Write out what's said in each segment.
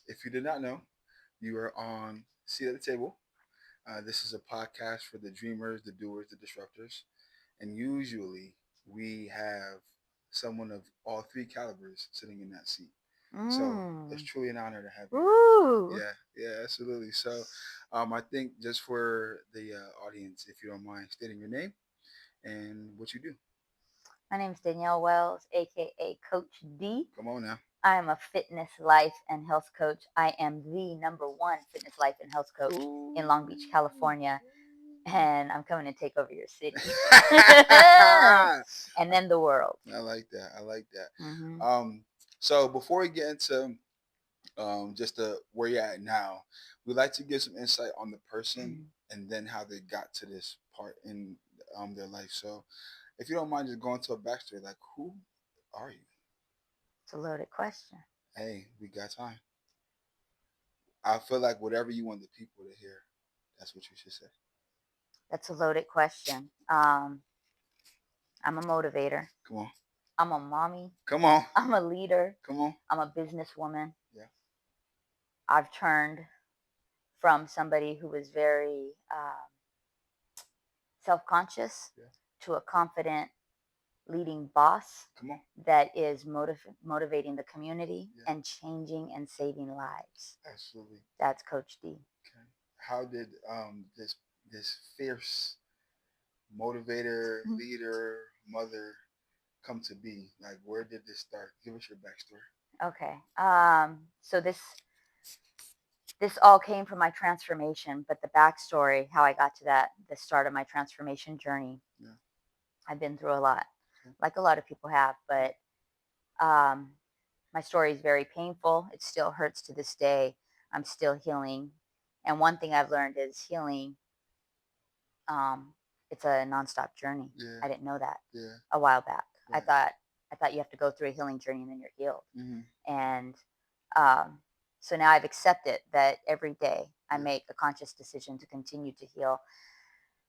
If you did not know, you are on Seat at the Table. This is a podcast for the dreamers, the doers, the disruptors. And usually we have someone of all three calibers sitting in that seat. So it's Mm. truly an honor to have you Ooh. here. Yeah, yeah, absolutely. So I think just for the audience, if you don't mind stating your name and what you do. My name is Danielle Wells, aka Coach D. Come on now. I am a fitness, life, and health coach. I am the number one fitness, life, and health coach Ooh. in Long Beach, California, and I'm coming to take over your city I and then the world. like that. I like that. Hmm. So before we get into just where you're at now, we'd like to give some insight on the person and then how they got to this part in their life. So if you don't mind just going to a backstory, like who are you? It's a loaded question. Hey, we got time. I feel like whatever you want the people to hear, that's what you should say. That's a loaded question. I'm a motivator. Come on. I'm a mommy. Come on. I'm a leader. Come on. I'm a businesswoman. Yeah. I've turned from somebody who was very self conscious Yeah. to a confident leading boss Come on. that is motivating the community Yeah. and changing and saving lives. Absolutely. That's Coach D. Okay. How did this fierce motivator, leader, mother come to be? Like, where did this start? Give us your backstory. Okay. So this all came from my transformation, but the backstory, how I got to that, the start of my transformation journey, Yeah. I've been through a lot, Okay. like a lot of people have, but um, my story is very painful. It still hurts to this day. I'm still healing. And one thing I've learned is healing, um, it's a nonstop journey. Yeah. I didn't know that Yeah. a while back. Right. I thought you have to go through a healing journey and then you're healed. Mm-hmm. And um, so now I've accepted that every day I Yeah. make a conscious decision to continue to heal.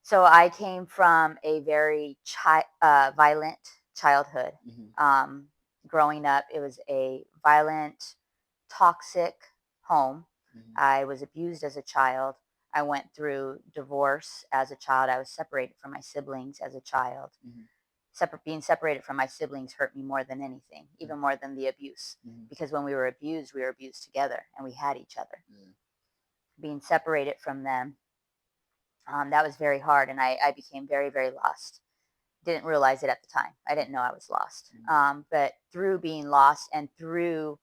So I came from a very violent childhood. Mm-hmm. Um, Growing up, it was a violent, toxic home. Mm-hmm. I was abused as a child. I went through divorce as a child. I was separated from my siblings as a child. Mm-hmm. Being separated from my siblings hurt me more than anything, even more than the abuse. Mm-hmm. Because when we were abused together and we had each other. Yeah. Being separated from them, that was very hard, and I became very, very lost. Didn't realize it at the time. I didn't know I was lost. Mm-hmm. But through being lost and through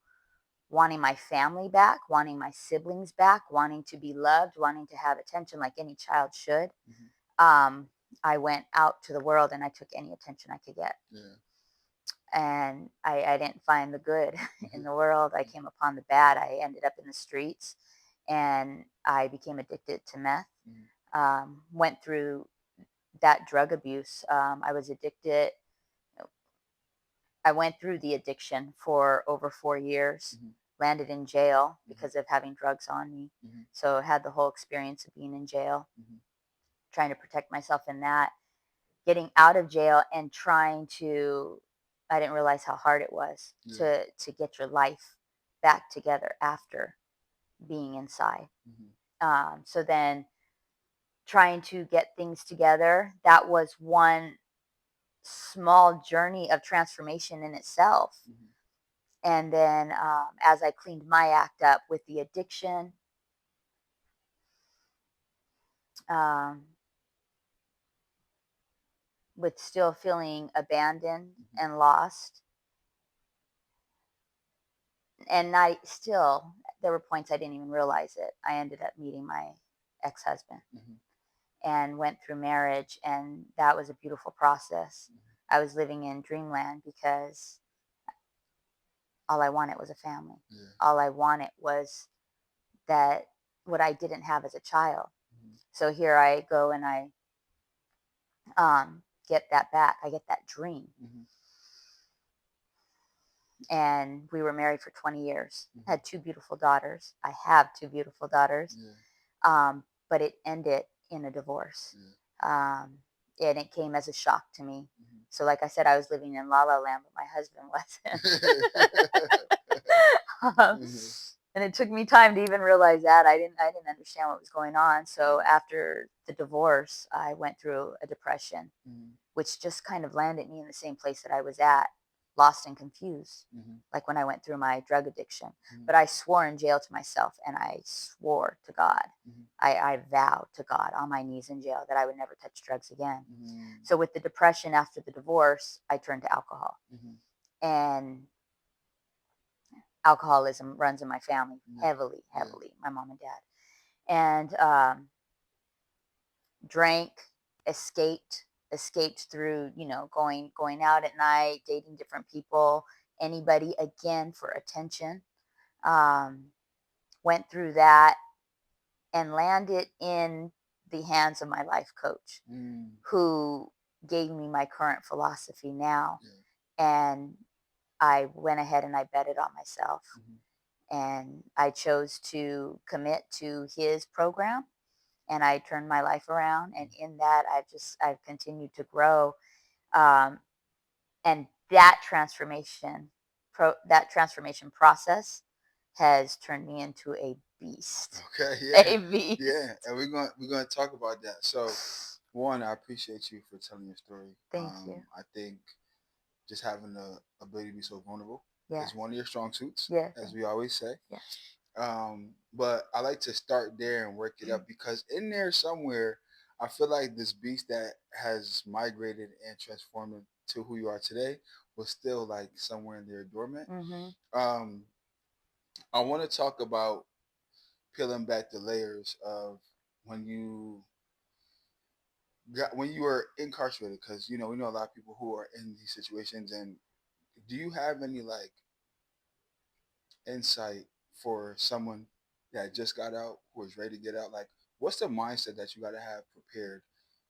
wanting my family back, wanting my siblings back, wanting to be loved, wanting to have attention like any child should, Mm-hmm. um, I went out to the world and I took any attention I could get. Yeah. And I didn't find the good in the world. I came upon the bad. I ended up in the streets and I became addicted to meth. Mm-hmm. Went through that drug abuse. I was addicted. I went through the addiction for over 4 years, Mm-hmm. landed in jail Mm-hmm. because of having drugs on me. Mm-hmm. So had the whole experience of being in jail, Mm-hmm. trying to protect myself in that, getting out of jail and trying to, I didn't realize how hard it was Yeah. to get your life back together after being inside. Mm-hmm. So then trying to get things together, that was one small journey of transformation in itself. Mm-hmm. And then as I cleaned my act up with the addiction, um, with still feeling abandoned Mm-hmm. and lost, and I still, there were points I didn't even realize it. I ended up meeting my ex husband Mm-hmm. and went through marriage, and that was a beautiful process. I was living in dreamland because all I wanted was a family. Yeah. All I wanted was that what I didn't have as a child. Mm-hmm. So here I go and I get that back. I get that dream. Mm-hmm. And we were married for 20 years. Mm-hmm. Had two beautiful daughters. I have two beautiful daughters. Yeah. But it ended in a divorce. Yeah. And it came as a shock to me. Mm-hmm. So, like I said, I was living in La La Land, but my husband wasn't. um, Mm-hmm. And it took me time to even realize that. I didn't understand what was going on. So after the divorce, I went through a depression, which just kind of landed me in the same place that I was at, lost and confused, like when I went through my drug addiction. But I swore in jail to myself, and I swore to God. I vowed to God on my knees in jail that I would never touch drugs again. So with the depression after the divorce, I turned to alcohol. And alcoholism runs in my family heavily, my mom and dad. And drank, escaped through, going out at night, dating different people, anybody again for attention. Um, Went through that and landed in the hands of my life coach, who gave me my current philosophy now. And I went ahead and I bet it on myself. And I chose to commit to his program, and I turned my life around. And in that, I've continued to grow. Um, and that transformation process has turned me into a beast. Okay, yeah, A beast. yeah, and we're gonna talk about that. So, one, I appreciate you for telling your story. Thank you. I think just having the ability to be so vulnerable Yes. is one of your strong suits, Yeah. as we always say. Yeah. But I like to start there and work it up, because in there somewhere, I feel like this beast that has migrated and transformed to who you are today was still like somewhere in there dormant. Um, I want to talk about peeling back the layers of when you when you were incarcerated, because we know a lot of people who are in these situations. And do you have any like insight for someone that just got out, who is ready to get out? Like, what's the mindset that you got to have prepared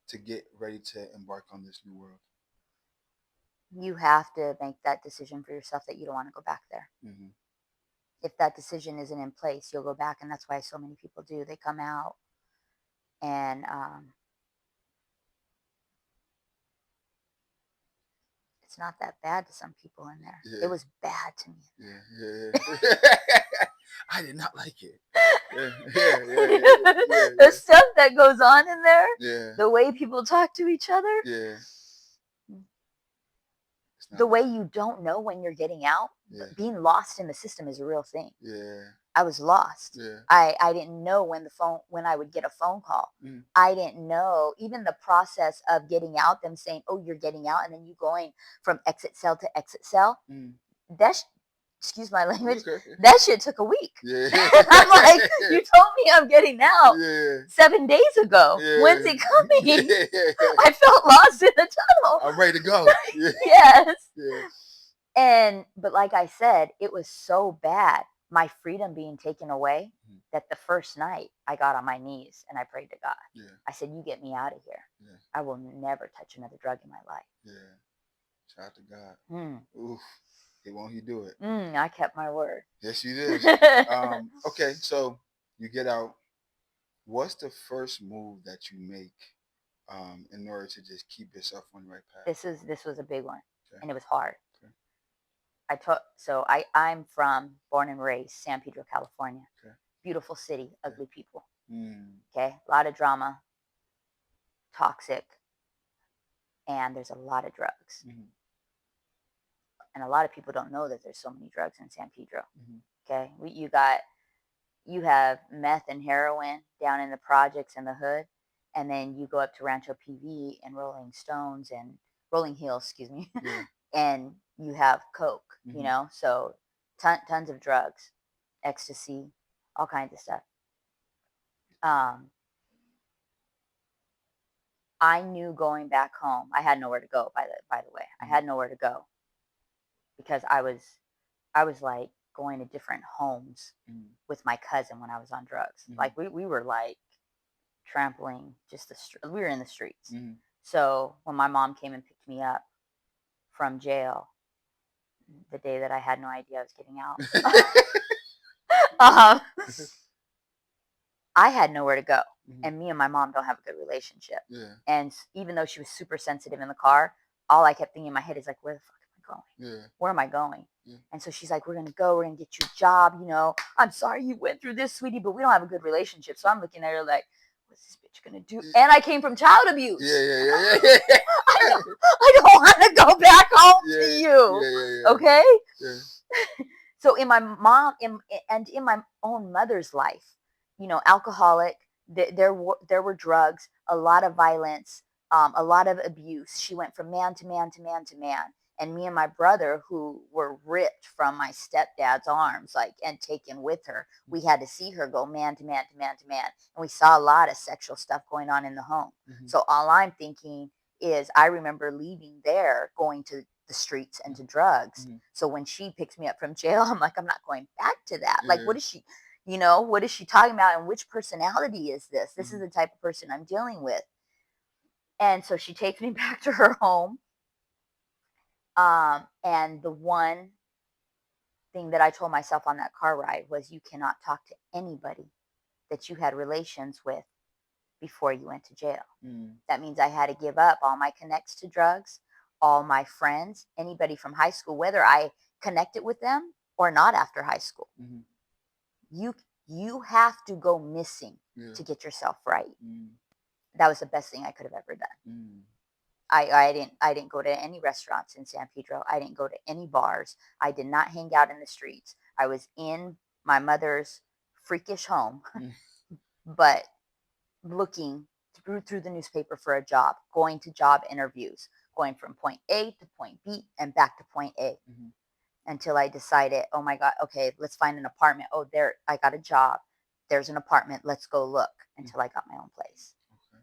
to get ready to embark on this new world? You have to make that decision for yourself that you don't want to go back there. If that decision isn't in place, you'll go back. And that's why so many people do. They come out and it's not that bad to some people in there. Yeah. It was bad to me. Yeah. I did not like it. Yeah. The stuff that goes on in there, Yeah. the way people talk to each other, Yeah. the way you don't know when you're getting out. Being lost in the system is a real thing. Yeah. I was lost. Yeah. I didn't know when I would get a phone call. I didn't know even the process of getting out, them saying, "Oh, you're getting out," and then you going from exit cell to exit cell. That's, excuse my language, that shit took a week. Yeah. I'm like, you told me I'm getting out 7 days ago. Yeah. When's it coming? Yeah. I felt lost in the tunnel. I'm ready to go. Yeah. Yes. Yeah. But like I said, it was so bad, my freedom being taken away, that the first night I got on my knees and I prayed to God. Yeah. I said, "You get me out of here. Yeah. I will never touch another drug in my life." Yeah. Shout out to God. Oof. Won't he do it? I kept my word. Yes, you did. Okay, so you get out. What's the first move that you make in order to just keep yourself on the right path? This was a big one, Okay. and it was hard. Okay. I'm born and raised San Pedro, California. Okay. Beautiful city, ugly people. Mm. Okay, a lot of drama, toxic, and there's a lot of drugs. And a lot of people don't know that there's so many drugs in San Pedro. Okay, you have meth and heroin down in the projects in the hood, and then you go up to Rancho PV and Rolling Hills, excuse me, and you have coke. So tons of drugs, ecstasy, all kinds of stuff. I knew going back home, I had nowhere to go. By the way, I had nowhere to go, because I was like going to different homes with my cousin when I was on drugs. Like we were like trampling we were in the streets. So when my mom came and picked me up from jail, the day that I had no idea I was getting out, I had nowhere to go. And me and my mom don't have a good relationship. And even though she was super sensitive in the car, all I kept thinking in my head is like, where the fuck am I going? Yeah. Where am I going? Yeah. And so she's like, we're going to go. We're going to get you a job. I'm sorry you went through this, sweetie, but we don't have a good relationship. So I'm looking at her like, what's this bitch going to do? And I came from child Yeah. abuse. Yeah. Yeah. Yeah. I don't want to go back home Yeah. to you. Yeah. Yeah. Okay. Yeah. So in my and in my own mother's life, alcoholic, there were drugs, a lot of violence, a lot of abuse. She went from man to man to man to man. And me and my brother, who were ripped from my stepdad's arms, like, and taken with her, we had to see her go man to man to man to man. And we saw a lot of sexual stuff going on in the home. Mm-hmm. So all I'm thinking is, I remember leaving there, going to the streets and to drugs. Mm-hmm. So when she picks me up from jail, I'm like, I'm not going back to that. Yeah. Like, what is she, what is she talking about? And which personality is this? This is the type of person I'm dealing with. And so she takes me back to her home. And the one thing that I told myself on that car ride was, you cannot talk to anybody that you had relations with before you went to jail. That means I had to give up all my connects to drugs, all my friends, anybody from high school, whether I connected with them or not after high school. Mm-hmm. You have to go missing to get yourself right. That was the best thing I could have ever done. I didn't go to any restaurants in San Pedro. I didn't go to any bars. I did not hang out in the streets. I was in my mother's freakish home, but looking through the newspaper for a job, going to job interviews, going from point A to point B and back to point A, until I decided, oh my God, okay, let's find an apartment. Oh, there, I got a job. There's an apartment. Let's go look, until I got my own place. Okay.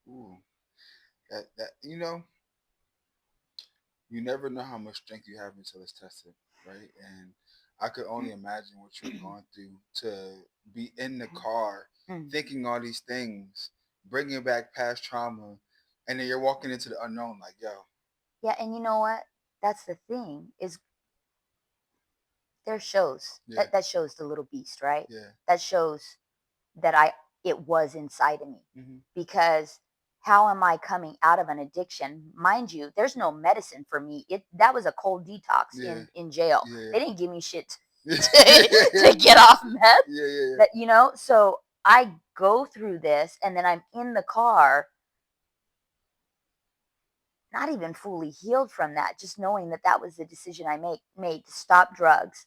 Ooh. That you never know how much strength you have until it's tested, right? And I could only imagine what you've gone through to be in the car thinking all these things, bringing back past trauma, and then you're walking into the unknown like, yo. Yeah, and you know what? That's the thing, is there shows that shows the little beast, right? Yeah. That shows that it was inside of me. Because how am I coming out of an addiction? Mind you, there's no medicine for me. That was a cold detox in jail. Yeah. They didn't give me shit to get off meth. Yeah. That, so I go through this, and then I'm in the car, not even fully healed from that, just knowing that was the decision I made to stop drugs.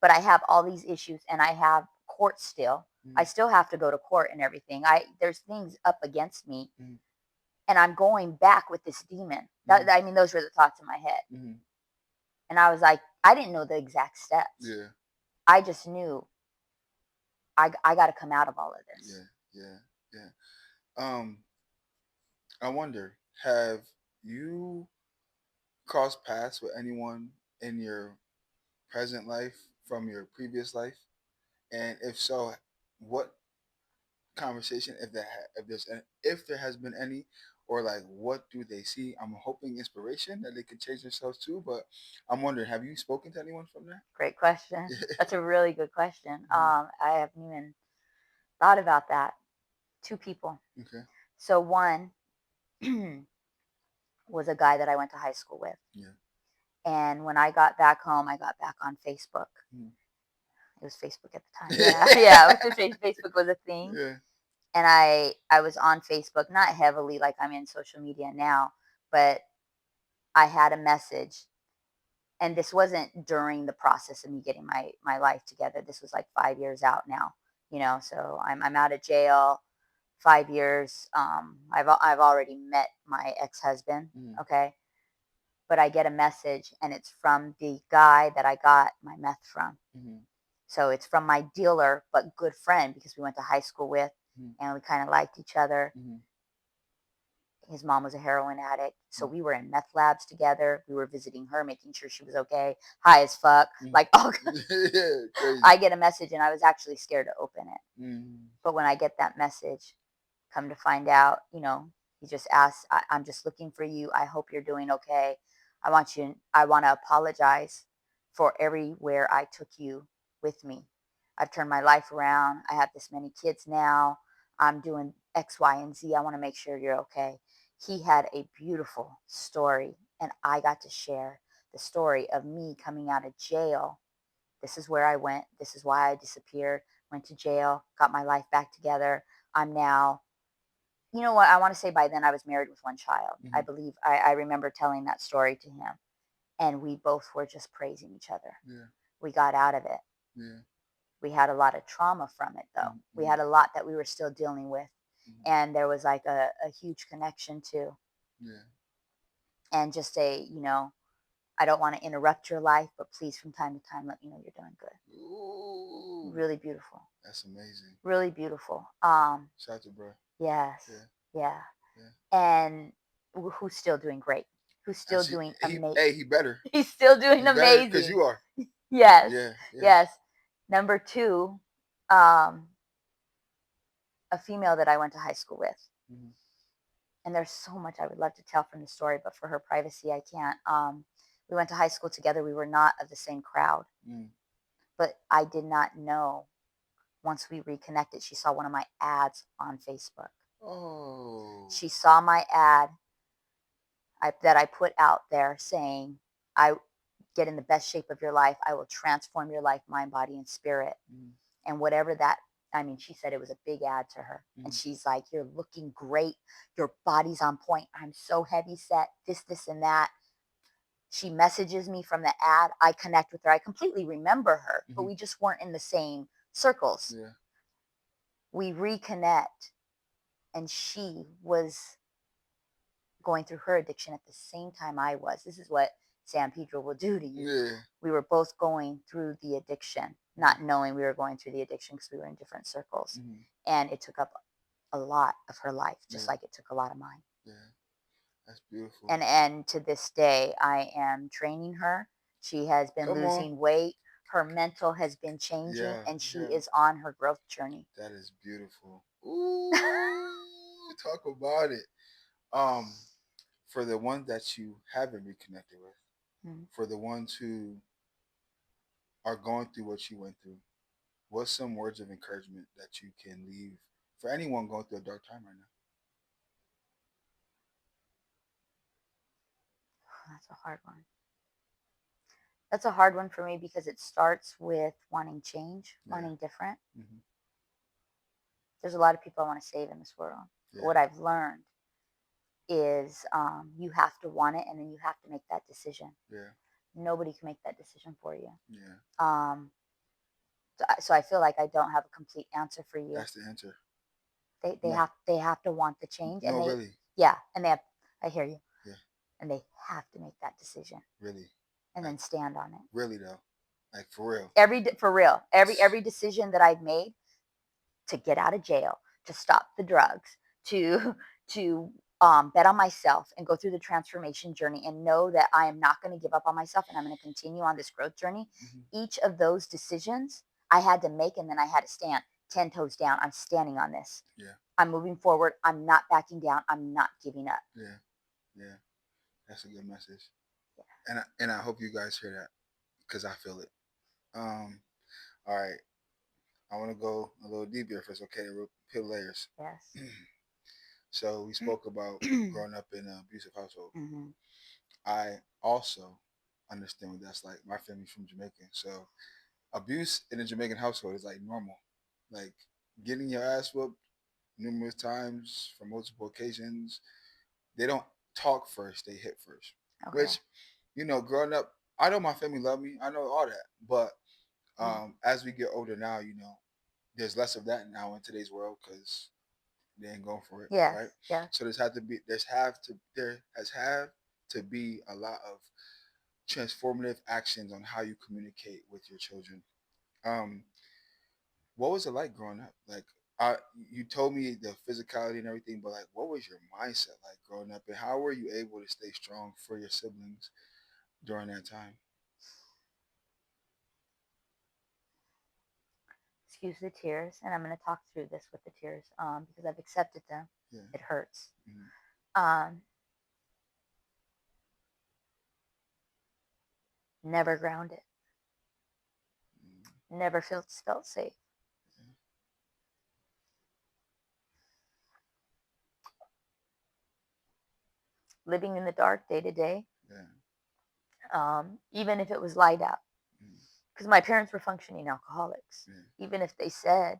But I have all these issues, and I have court still. I still have to go to court and everything. There's things up against me, and I'm going back with this demon. I mean, those were the thoughts in my head. And I was like, I didn't know the exact steps. Yeah. I just knew I got to come out of all of this. Yeah. I wonder, have you crossed paths with anyone in your present life from your previous life? And if so, what conversation, if there has been any, or like, what do they see? I'm hoping inspiration that they could change themselves too, but I'm wondering, have you spoken to anyone from there? Great question. That's a really good question. I haven't even thought about that. 2 people. Okay. So one was a guy that I went to high school with. Yeah. And when I got back home, I got back on Facebook. It was Facebook at the time. Yeah, Facebook was a thing. Yeah. And I was on Facebook, not heavily like I'm in social media now, but I had a message. And this wasn't during the process of me getting my life together. This was like 5 years out now, so I'm out of jail, 5 years. I've already met my ex-husband. Okay. But I get a message, and it's from the guy that I got my meth from. So it's from my dealer, but good friend, because we went to high school with, and we kind of liked each other. His mom was a heroin addict. So we were in meth labs together. We were visiting her, making sure she was okay, high as fuck. Like, I get a message, and I was actually scared to open it. But when I get that message, come to find out, he just asks, I'm just looking for you. I hope you're doing okay. I want to apologize for everywhere I took you with me. I've turned my life around. I have this many kids now. I'm doing X, Y, and Z. I want to make sure you're okay. He had a beautiful story, and I got to share the story of me coming out of jail. This is where I went. This is why I disappeared. Went to jail, got my life back together. I'm now, you know what? I want to say by then I was married with one child. I Mhm. believe I remember telling that story to him, and we both were just praising each other. Yeah. We got out of it. Yeah. We had a lot of trauma from it, though. Mhm. We Mhm. had a lot that we were still dealing with. Mhm. And there was like a huge connection too. Yeah. And just say, I don't want to interrupt your life, but please from time to time let me know you're doing good. Ooh, Really beautiful. that's amazing. Really beautiful. Shout out to bro. Yes. Yeah. Yeah. Yeah. And who's still doing great? Who's And still she, doing he, amazing? hey, he better. He's still doing He better because amazing. you are. Yes. Yeah. Yeah. Yes. Number two, um, a female that I went to high school with. Mhm. And there's so much I would love to tell from the story, but for her privacy, I can't. We went to high school together. We were not of the same crowd, Mm. but I did not know. Once we reconnected, she saw one of my ads on Facebook. Oh. She saw my ad that I put out there saying, I get in the best shape of your life. I will transform your life, mind, body, and spirit. Mm. And whatever that, I mean, she said it was a big ad to her. And Mm. she's like, you're looking great. Your body's on point. I'm so heavy set, this, and that. She messages me from the ad. I connect with her. I completely remember her, but Mhm. we just weren't in the same circles. Yeah. We reconnect, and she was going through her addiction at the same time I was. This is what San Pedro will do to you. Yeah. We were both going through the addiction, not knowing we were going through the addiction because we were in different circles. Mhm. And it took up a lot of her life, just Yeah. like it took a lot of mine. Yeah. That's beautiful. And to this day, I am training her. She has been Come on. losing weight. Her mental has been changing, Yeah. and she Yeah. is on her growth journey. That is beautiful. Ooh, talk about it. Um, for the ones that you haven't reconnected with, Mm. for the ones who are going through what you went through, what's some words of encouragement that you can leave for anyone going through a dark time right now? That's a hard one. That's a hard one for me because it starts with wanting change, Yeah. wanting different. Hmm. There's a lot of people I want to save in this world. But Yeah. what I've learned is you have to want it and then you have to make that decision. Yeah. Nobody can make that decision for you. Yeah. Um, so I feel like I don't have a complete answer for you. That's the answer. They No. have to want the change, and No, really. and they have. I hear you, Yeah. and they have to make that decision Really. and Like then stand on it. really though. Like for real. For real, every decision that I've made to get out of jail, to stop the drugs, to to bet on myself and go through the transformation journey and know that I am not going to give up on myself and I'm going to continue on this growth journey. Hmm. Each of those decisions I had to make, and then I had to stand 10 toes down. I'm standing on this. Yeah. I'm moving forward. I'm not backing down. I'm not giving up. Yeah. Yeah. That's a good message. And I hope you guys hear that because I feel it. All right. I want to go a little deeper if it's okay to peel layers. Yes. So we spoke about growing up in an abusive household. Mm-hmm. I also understand what that's like. My family's from Jamaica, so abuse in a Jamaican household is like normal. Like getting your ass whooped numerous times for multiple occasions. They don't talk first; they hit first. Okay. Which, growing up, I know my family love me. I know all that, but as we get older now, there's less of that now in today's world because they ain't going for it, Yes. right? Yes. So there has have to be a lot of transformative actions on how you communicate with your children. Um, what was it like growing up? Like, you told me the physicality and everything, but like, what was your mindset like growing up, and how were you able to stay strong for your siblings during that time? Excuse the tears, and I'm going to talk through this with the tears because I've accepted them. Yeah. It hurts. Mm-hmm. Um, Never grounded. Never felt safe. Living in the dark day to day. Yeah. even if it was lied out. Because my parents were functioning alcoholics. Yeah. Even if they said,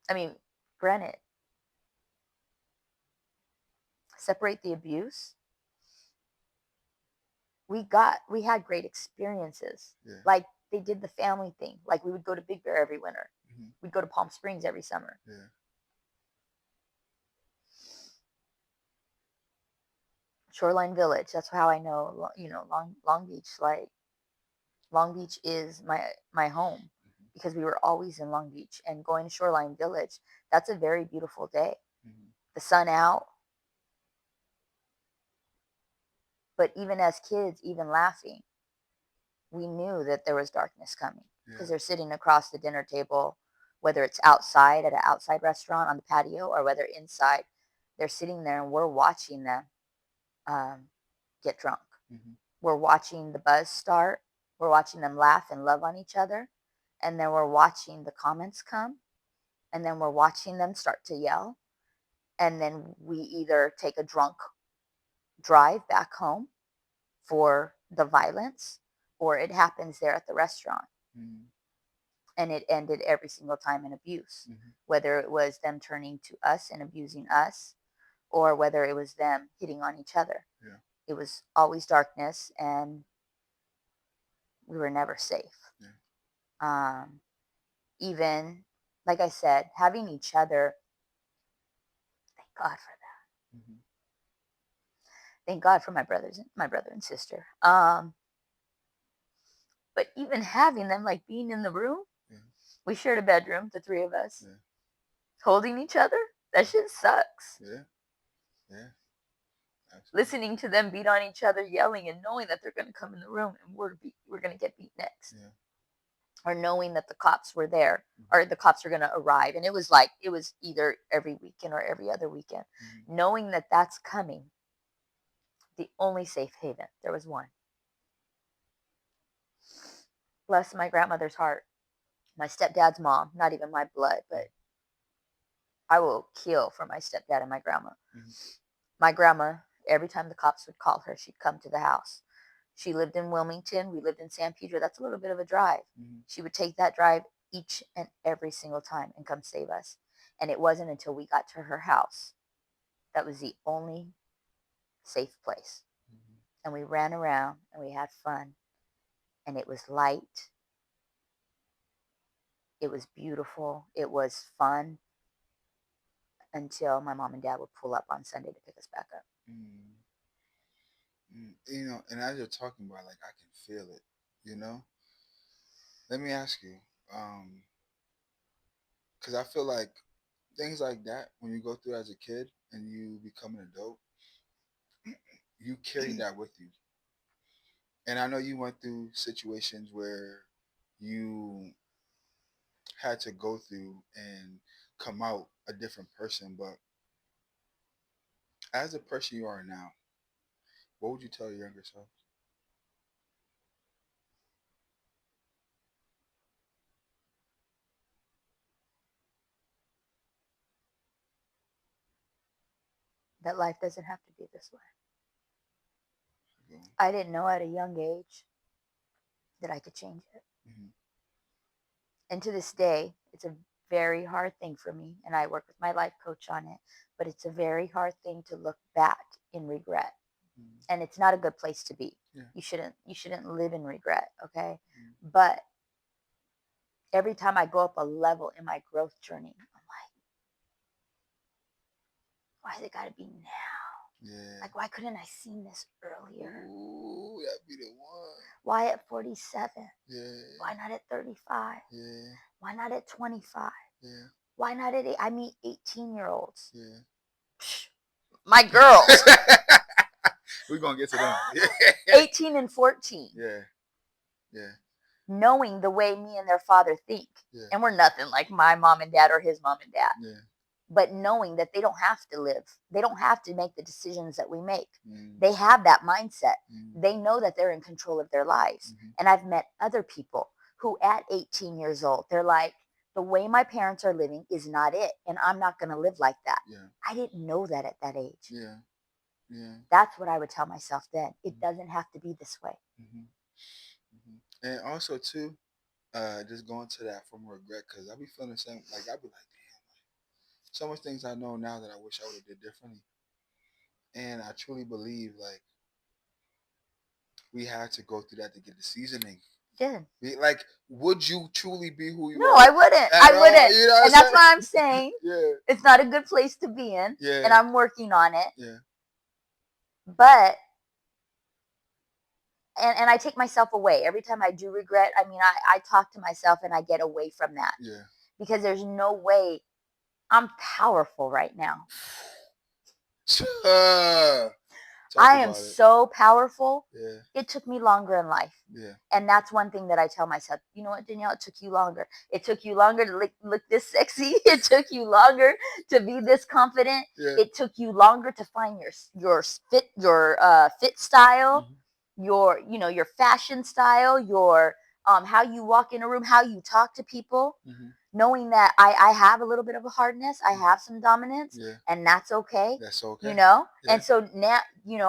I mean, granted, separate the abuse. We had great experiences. Yeah. Like they did the family thing. Like we would go to Big Bear every winter. Mm-hmm. We'd go to Palm Springs every summer. Yeah. Shoreline Village. That's how I know, Long Beach. Like Long Beach is my home because we were always in Long Beach and going to Shoreline Village. That's a very beautiful day. Mm-hmm. The sun out. But even as kids, even laughing, we knew that there was darkness coming because they're sitting across the dinner table, whether it's outside at an outside restaurant on the patio or whether inside, they're sitting there and we're watching them get drunk. Mm-hmm. We're watching the buzz start. We're watching them laugh and love on each other. And then we're watching the comments come. And then we're watching them start to yell. And then we either take a drunk drive back home for the violence or it happens there at the restaurant. Mm-hmm. And it ended every single time in abuse, Mm-hmm. whether it was them turning to us and abusing us or whether it was them hitting on each other. Yeah. It was always darkness and we were never safe. Yeah. Even, like I said, having each other, thank God for that. Mm-hmm. Thank God for my brother and sister. But even having them, like being in the room, Yeah. we shared a bedroom, the three of us, Yeah. holding each other. That shit sucks. Yeah. Yeah. Absolutely. Listening to them beat on each other, yelling, and knowing that they're going to come in the room and we're going to get beat next. Yeah. Or knowing that the cops were there, Mm-hmm. or the cops are going to arrive. And it was either every weekend or every other weekend. Mm-hmm. Knowing that that's coming, the only safe haven, there was one. Bless my grandmother's heart. My stepdad's mom, not even my blood, but I will kill for my stepdad and my grandma. Mm-hmm. My grandma, every time the cops would call her, she'd come to the house. She lived in Wilmington. We lived in San Pedro. That's a little bit of a drive. Mm-hmm. She would take that drive each and every single time and come save us. And it wasn't until we got to her house that was the only safe place. Mm-hmm. And we ran around and we had fun. And it was light. It was beautiful. It was fun until my mom and dad would pull up on Sunday to pick us back up. Mm. And as you're talking about, like, I can feel it, Let me ask you, because I feel like things like that, when you go through as a kid and you become an adult, you carry that with you. And I know you went through situations where you had to go through and come out a different person, but as the person you are now, what would you tell your younger self? That life doesn't have to be this way. I didn't know at a young age that I could change it. Mm-hmm. And to this day, it's a very hard thing for me. And I work with my life coach on it. But it's a very hard thing to look back in regret. Mm-hmm. And it's not a good place to be. Yeah. You shouldn't live in regret, okay? Mm-hmm. But every time I go up a level in my growth journey, I'm like, why's it gotta be now? Yeah. Like, why couldn't I seen this earlier? Ooh, that'd be the one. Why at 47? Yeah. Why not at 35? Yeah. Why not at 25? Yeah. Why not at 8? I meet 18-year-olds. Yeah. Psh, my girls. We're going to get to them. 18 and 14. Yeah. Yeah. Knowing the way me and their father think. Yeah. And we're nothing like my mom and dad or his mom and dad. Yeah. But knowing that they don't have to live. They don't have to make the decisions that we make. Mm. They have that mindset. Mm. They know that they're in control of their lives. Mm-hmm. And I've met other people who at 18 years old, they're like, the way my parents are living is not it. And I'm not going to live like that. Yeah. I didn't know that at that age. Yeah. Yeah. That's what I would tell myself then. It doesn't have to be this way. Hmm. Hmm. And also too, just going to that from regret, because I be feeling the same. Like I be like, damn, so much things I know now that I wish I would have did differently. And I truly believe like we had to go through that to get the seasoning. Good. Like, would you truly be who you No, are I wouldn't. at I all? wouldn't. You know what I'm And that's saying? why I'm saying Yeah, it's not a good place to be in. yeah, And I'm working on it. yeah, But and I take myself away. Every time I do regret, I mean I talk to myself and I get away from that. yeah. Because there's no way I'm powerful right now. Talk I am about it. so powerful. Yeah, It took me longer in life. yeah, And that's one thing that I tell myself. You know what, Danielle? It took you longer. It took you longer to look this sexy. It took you longer to be this confident. yeah. It took you longer to find your fit style, Hmm. your fashion style, your how you walk in a room, how you talk to people, Hmm. knowing that I have a little bit of a hardness, I have some dominance, Yeah, and that's okay, that's you okay. know? Yeah, And so now,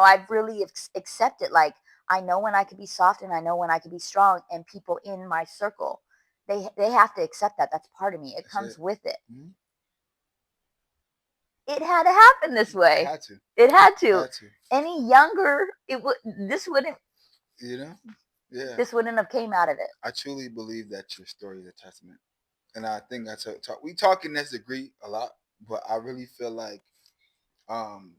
I've really accepted, like, I know when I could be soft and I know when I could be strong, and people in my circle, they have to accept that. That's part of me. It that's comes it. with it. Hmm. It had to happen this It way. had to, It had to. had to. Any younger, it would this wouldn't You know? Yeah. this wouldn't have came out of it. I truly believe that your story is a testament, and I think that's a talk. We talk in this degree a lot, but I really feel like, um,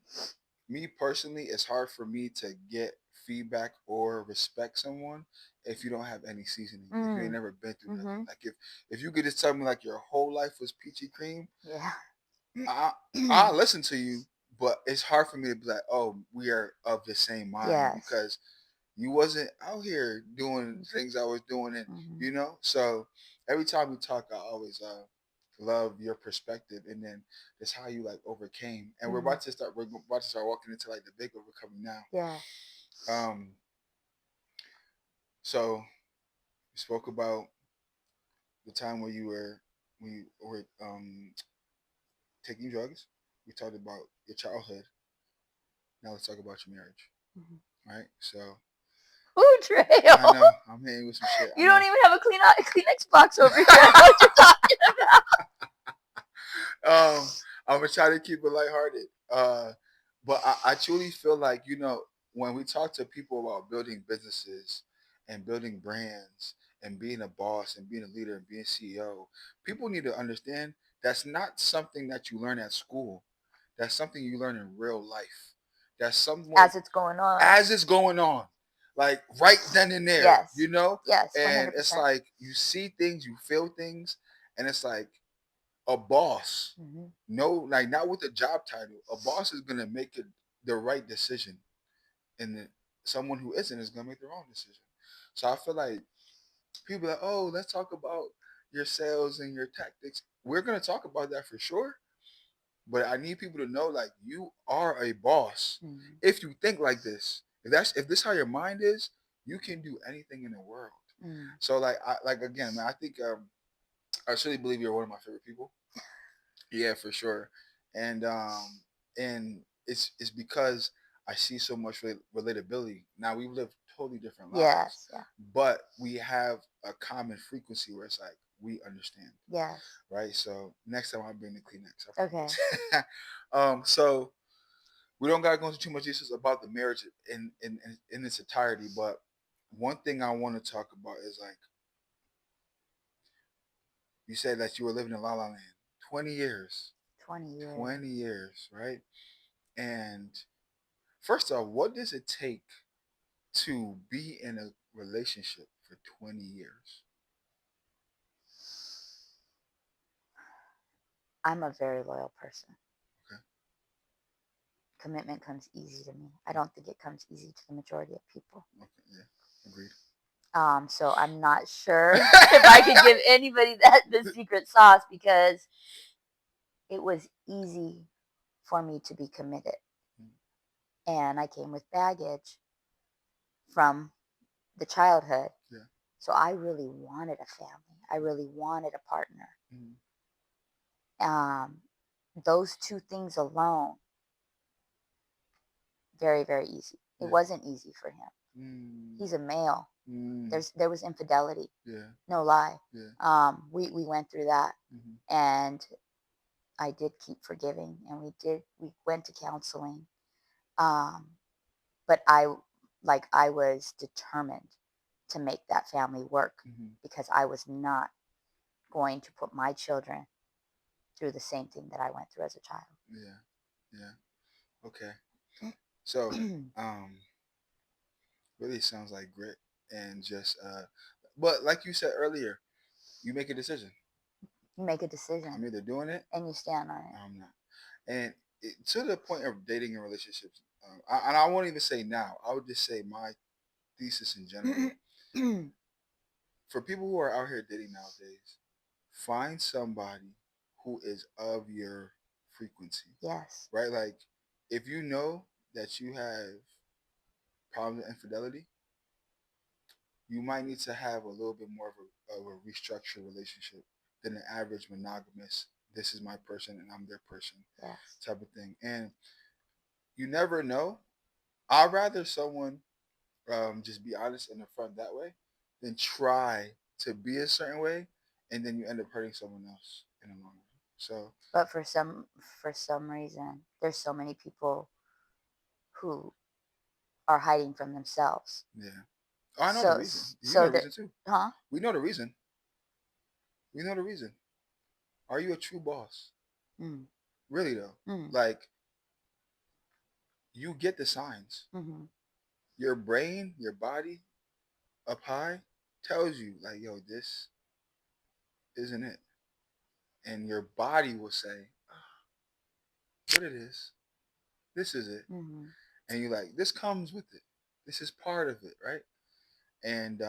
me personally, it's hard for me to get feedback or respect someone if you don't have any seasoning. If you ain't Mm. never been through nothing, Mm-hmm. like if you could just tell me like your whole life was peachy cream, Yeah. I I listen to you, but it's hard for me to be like, oh, we are of the same mind Yes. because you wasn't out here doing things I was doing, and Mm-hmm. so every time we talk, I always love your perspective, and then that's how you like overcame. And Mm-hmm. we're about to start walking into like the big overcoming now. Yeah. Um, so we spoke about the time where you were taking drugs. We talked about your childhood. Now let's talk about your marriage. Mm-hmm. All right. So Food I trail. know I'm hitting with some shit. I You don't know. even have a Kleenex box over here. I know what you're talking about. I'm gonna try to keep it lighthearted. But I truly feel like, when we talk to people about building businesses and building brands and being a boss and being a leader and being CEO, people need to understand that's not something that you learn at school. That's something you learn in real life. That's someone As it's going on. as it's going on, like right then and there, Yes. Yes. and it's 100%. like you see things, you feel things, and it's like a boss, Mm-hmm. no, like not with a job title, a boss is gonna make the right decision, and then someone who isn't is gonna make the wrong decision. So I feel like people are like, oh, let's talk about your sales and your tactics. We're gonna talk about that for sure, but I need people to know like you are a boss. Mm-hmm. If you think like this, if this how your mind is, you can do anything in the world. Mm. So like again, man, I think I truly believe you're one of my favorite people. Yeah, for sure. And it's because I see so much relatability. Now we live totally different lives, Yes. Yeah. but we have a common frequency where it's like we understand, Yes. right? So next time I'll bring the Kleenex, I Okay. promise. So we don't gotta go into too much details about the marriage in its entirety, but one thing I want to talk about is like you said that you were living in La La Land 20 years. 20 years. 20 years, right? And first off, what does it take to be in a relationship for 20 years? I'm a very loyal person. Okay. Commitment comes easy to me. I don't think it comes easy to the majority of people. Okay. Yeah. Agreed. So I'm not sure if I could give anybody that the secret sauce, because it was easy for me to be committed. And I came with baggage from the childhood. Yeah. So I really wanted a family. I really wanted a partner. Mm-hmm. Um, those two things alone, very, very easy. It Yeah. wasn't easy for him. He's a male. Mm. There was infidelity. Yeah. No lie. Yeah. We went through that, and I did keep forgiving, and we went to counseling. Um, but I was determined to make that family work because I was not going to put my children through the same thing that I went through as a child. Yeah. Yeah. Okay. So, really sounds like grit and just but like you said earlier, you make a decision. You make a decision. I'm either doing it and you stand on it. or I'm not. And to the point of dating and relationships, and I won't even say now. I would just say my thesis in general. For people who are out here dating nowadays, find somebody who is of your frequency. Yes. Right? Like, if you know that you have problems with infidelity, you might need to have a little bit more of a restructured relationship than an average monogamous, this is my person and I'm their person type of thing. And you never know. I'd rather someone just be honest and upfront that way than try to be a certain way and then you end up hurting someone else in the long run. So, but for some reason, there's so many people who are hiding from themselves. yeah. Oh, I know the So reason. You know so the that reason too. huh? We know the reason. We know the reason. Are you a true boss? Mm. Really though. Like, you get the signs. Your brain, your body up high tells you like, yo, this isn't it. And your body will say, what it is. This is it. And you're like, this comes with it. This is part of it, right? And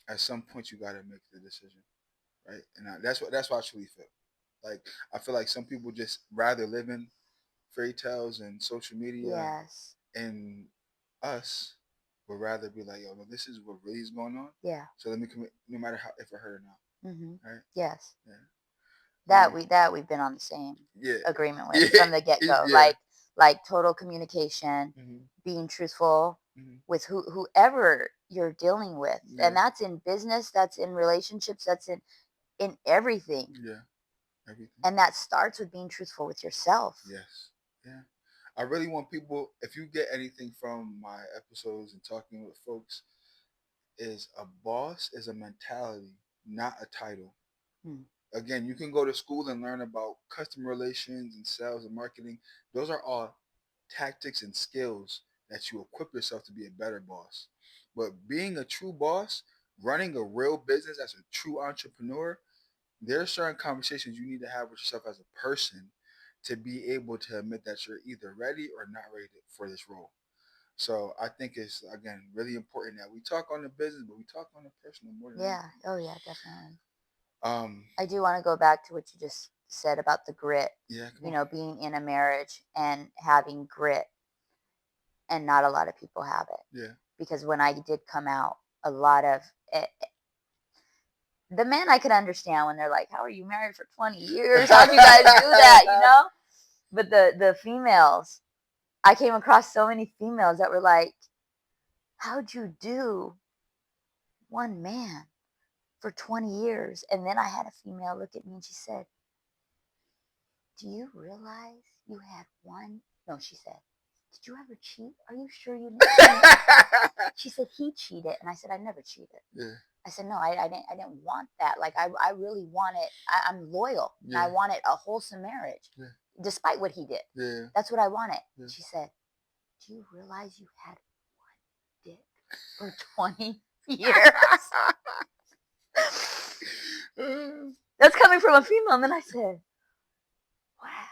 at some point you gotta make the decision, right? And that's what I truly feel. Like, I feel like some people just rather live in fairy tales and social media. Yes. And us would rather be like, yo, no, this is what really is going on. Yeah. So let me commit, no matter how if I hurt or not. Right? Yes. Yeah. That we've been on the same Yeah. agreement with from the get go. Yeah. Like total communication, being truthful with whoever you're dealing with, and that's in business, that's in relationships, that's in everything. Yeah. Everything. And that starts with being truthful with yourself. Yes. Yeah. I really want people, if you get anything from my episodes and talking with folks, is a boss is a mentality, not a title. Again, you can go to school and learn about customer relations and sales and marketing. Those are all tactics and skills that you equip yourself to be a better boss. But being a true boss, running a real business as a true entrepreneur, there are certain conversations you need to have with yourself as a person to be able to admit that you're either ready or not ready for this role. So I think it's, again, really important that we talk on the business, but we talk on the personal more than Yeah. anything. Oh yeah, definitely. Um, I do want to go back to what you just said about the grit. yeah, You know, being in a marriage and having grit, and not a lot of people have it. Yeah. Because when I did come out, a lot of the men I could understand when they're like, "How are you married for 20 years? How do you guys do that?" You know. But the females, I came across so many females that were like, "How'd you do one man for 20 years?" And then I had a female look at me and she said, "Do you realize you had one?" No, she said, "Did you ever cheat? Are you sure you didn't cheat?" She said, "He cheated." And I said, "I never cheated." Yeah. I said, "No, I didn't want that. Like, I really wanted, I'm loyal. Yeah. And I wanted a wholesome marriage, yeah, despite what he did. Yeah. That's what I wanted." Yeah. She said, "Do you realize you had one dick for 20 years?" That's coming from a female. And then I said, "Wow."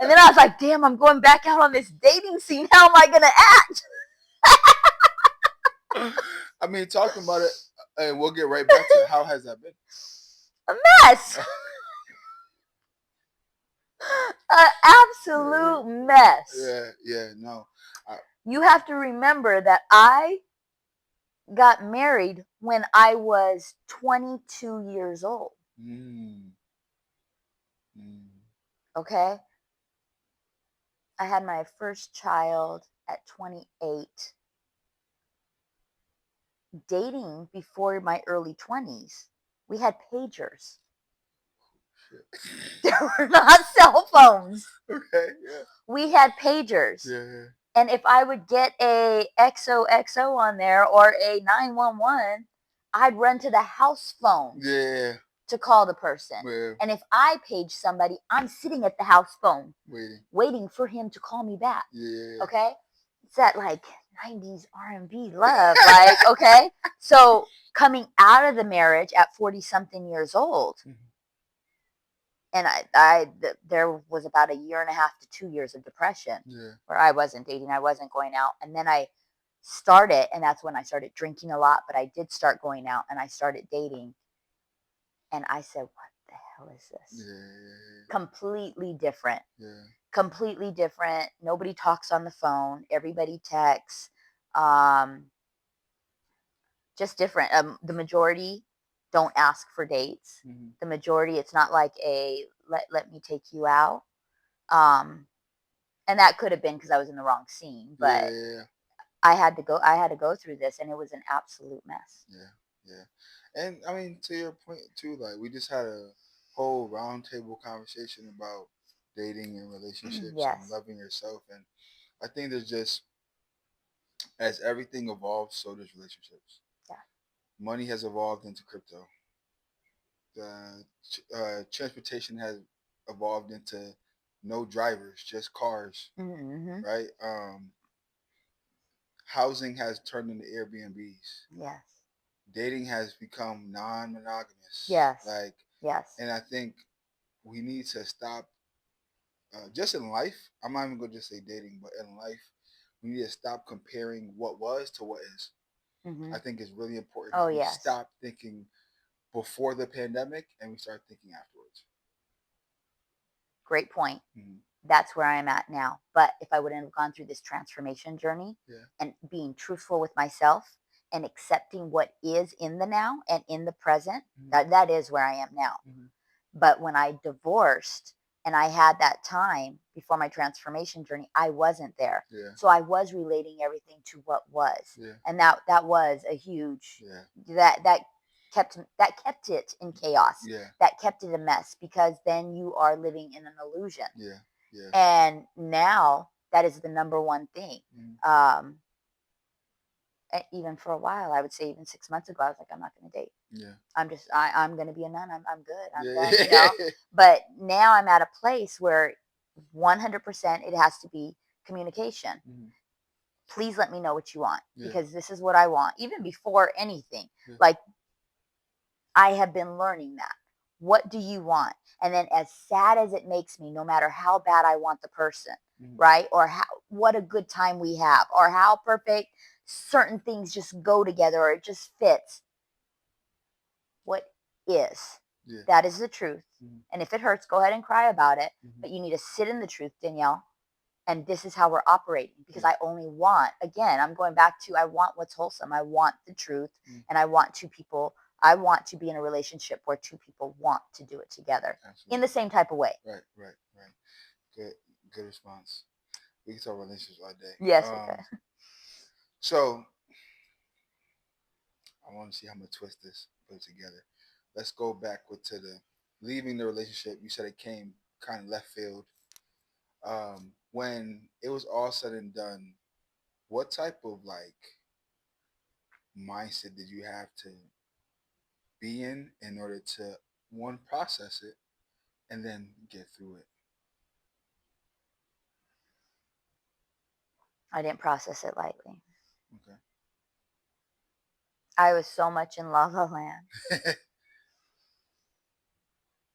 And then I was like, damn, I'm going back out on this dating scene. How am I going to act? I mean, talking about it, and we'll get right back to it. How has that been? A mess. An absolute mess. Yeah, no. You have to remember that I got married when I was 22 years old. Okay? I had my first child at 28. Dating before my early 20s, we had pagers. There were not cell phones. Okay. Yeah. We had pagers. Yeah. And if I would get a XOXO on there or a 911, I'd run to the house phone Yeah. to call the person. Yeah. And if I page somebody, I'm sitting at the house phone Waiting for him to call me back. Yeah. Okay? It's that like 90s R&B love. Like, okay? So coming out of the marriage at 40 something years old, and there was about a year and a half to 2 years of depression where I wasn't dating, I wasn't going out. And then I started, and that's when I started drinking a lot, but I did start going out and I started dating. And I said, what the hell is this? Completely different. Completely different. Nobody talks on the phone. Everybody texts. Just different. The majority don't ask for dates. The majority, it's not like a let me take you out. And that could have been because I was in the wrong scene, but I had to go through this, and it was an absolute mess. And I mean, to your point too, like we just had a whole roundtable conversation about dating and relationships and loving yourself, and I think there's just, as everything evolves, so does relationships. Money has evolved into crypto. The transportation has evolved into no drivers, just cars, right? Housing has turned into Airbnbs. Dating has become non-monogamous. And I think we need to stop, just in life. I'm not even going to just say dating, but in life, we need to stop comparing what was to what is. I think it's really important that we stop thinking before the pandemic and we start thinking afterwards. Great point. That's where I am at now. But if I wouldn't have gone through this transformation journey and being truthful with myself and accepting what is in the now and in the present, that is where I am now. But when I divorced and I had that time before my transformation journey, I wasn't there. So I was relating everything to what was. And that was a huge, that kept it in chaos. That kept it a mess, because then you are living in an illusion. And now that is the number one thing. Even for a while, I would say even 6 months ago, I was like, I'm not going to date. I'm going to be a nun. I'm good. I'm done, you know? But now I'm at a place where 100% it has to be communication. Please let me know what you want, because this is what I want. Even before anything, like, I have been learning that. What do you want? And then, as sad as it makes me, no matter how bad I want the person, right? Or what a good time we have, or how perfect certain things just go together, or it just fits. What is? That is the truth. And if it hurts, go ahead and cry about it. But you need to sit in the truth, Danielle. And this is how we're operating, because I only want, again, I'm going back to, I want what's wholesome. I want the truth. And I want I want to be in a relationship where two people want to do it together. Absolutely. In the same type of way. Right. Good response. We can talk relationships all day. Yes, okay. So I want to see how I'm going to twist this, put it together. Let's go backward to the leaving the relationship. You said it came kind of left field. When it was all said and done, what type of like mindset did you have to be in order to, one, process it and then get through it? I didn't process it lightly. Okay. I was so much in la la land.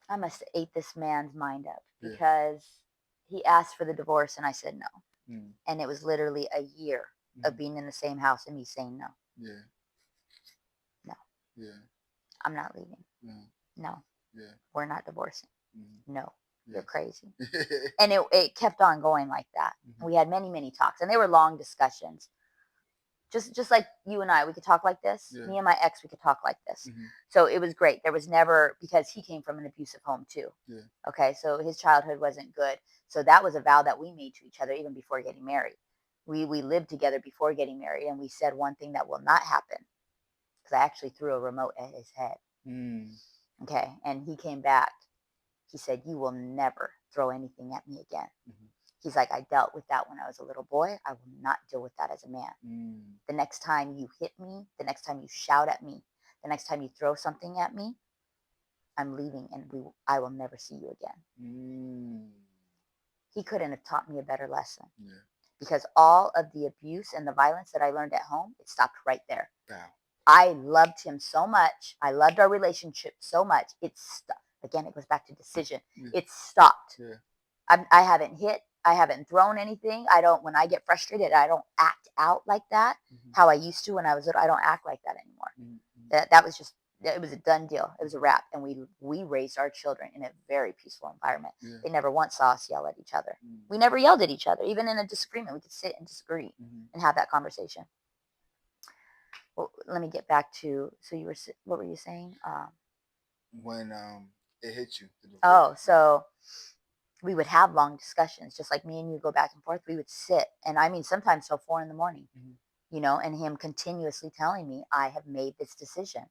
I must have ate this man's mind up, because he asked for the divorce and I said no. And it was literally a year of being in the same house and me saying no. No. I'm not leaving. No. We're not divorcing. No. You're crazy. And it kept on going like that. We had many, many talks, and they were long discussions. Just like you and I, we could talk like this. Yeah. Me and my ex, we could talk like this. Mm-hmm. So it was great. There was never, because he came from an abusive home too. Yeah. Okay, so his childhood wasn't good. So that was a vow that we made to each other even before getting married. We lived together before getting married, and we said one thing that will not happen, because I actually threw a remote at his head. Mm. Okay, and he came back. He said, "You will never throw anything at me again." Mm-hmm. He's like, "I dealt with that when I was a little boy. I will not deal with that as a man. Mm. The next time you hit me, the next time you shout at me, the next time you throw something at me, I'm leaving, and I will never see you again." Mm. He couldn't have taught me a better lesson, Yeah. because all of the abuse and the violence that I learned at home, it stopped right there. Wow. I loved him so much. I loved our relationship so much. It stopped. Again, it goes back to decision. Yeah. It stopped. Yeah. I haven't hit. I haven't thrown anything. I don't. When I get frustrated, I don't act out like that. Mm-hmm. How I used to when I was little. I don't act like that anymore. Mm-hmm. That was just. It was a done deal. It was a wrap. And we raised our children in a very peaceful environment. Yeah. They never once saw us yell at each other. Mm-hmm. We never yelled at each other. Even in a disagreement, we could sit and disagree Mm-hmm. and have that conversation. Well, let me get back to. So you were. What were you saying? When it hit you. Oh, so we would have long discussions, just like me and you go back and forth. We would sit, and I mean, sometimes till 4 a.m, Mm-hmm. and him continuously telling me, "I have made this decision.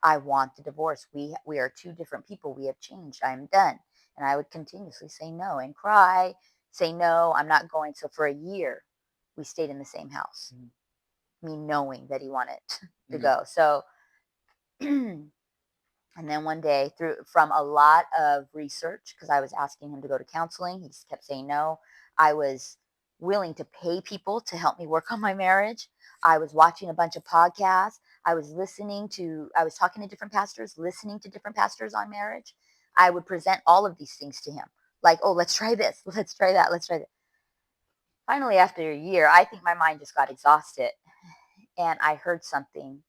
I want the divorce. We are two different people. We have changed. I'm done." And I would continuously say no and cry, say no, I'm not going. So for a year, we stayed in the same house, me knowing that he wanted to go. So and then one day, from a lot of research, because I was asking him to go to counseling, he just kept saying no. I was willing to pay people to help me work on my marriage. I was watching a bunch of podcasts. I was talking to different pastors, listening to different pastors on marriage. I would present all of these things to him, like, "Oh, let's try this, let's try that, let's try that." Finally, after a year, I think my mind just got exhausted, and I heard something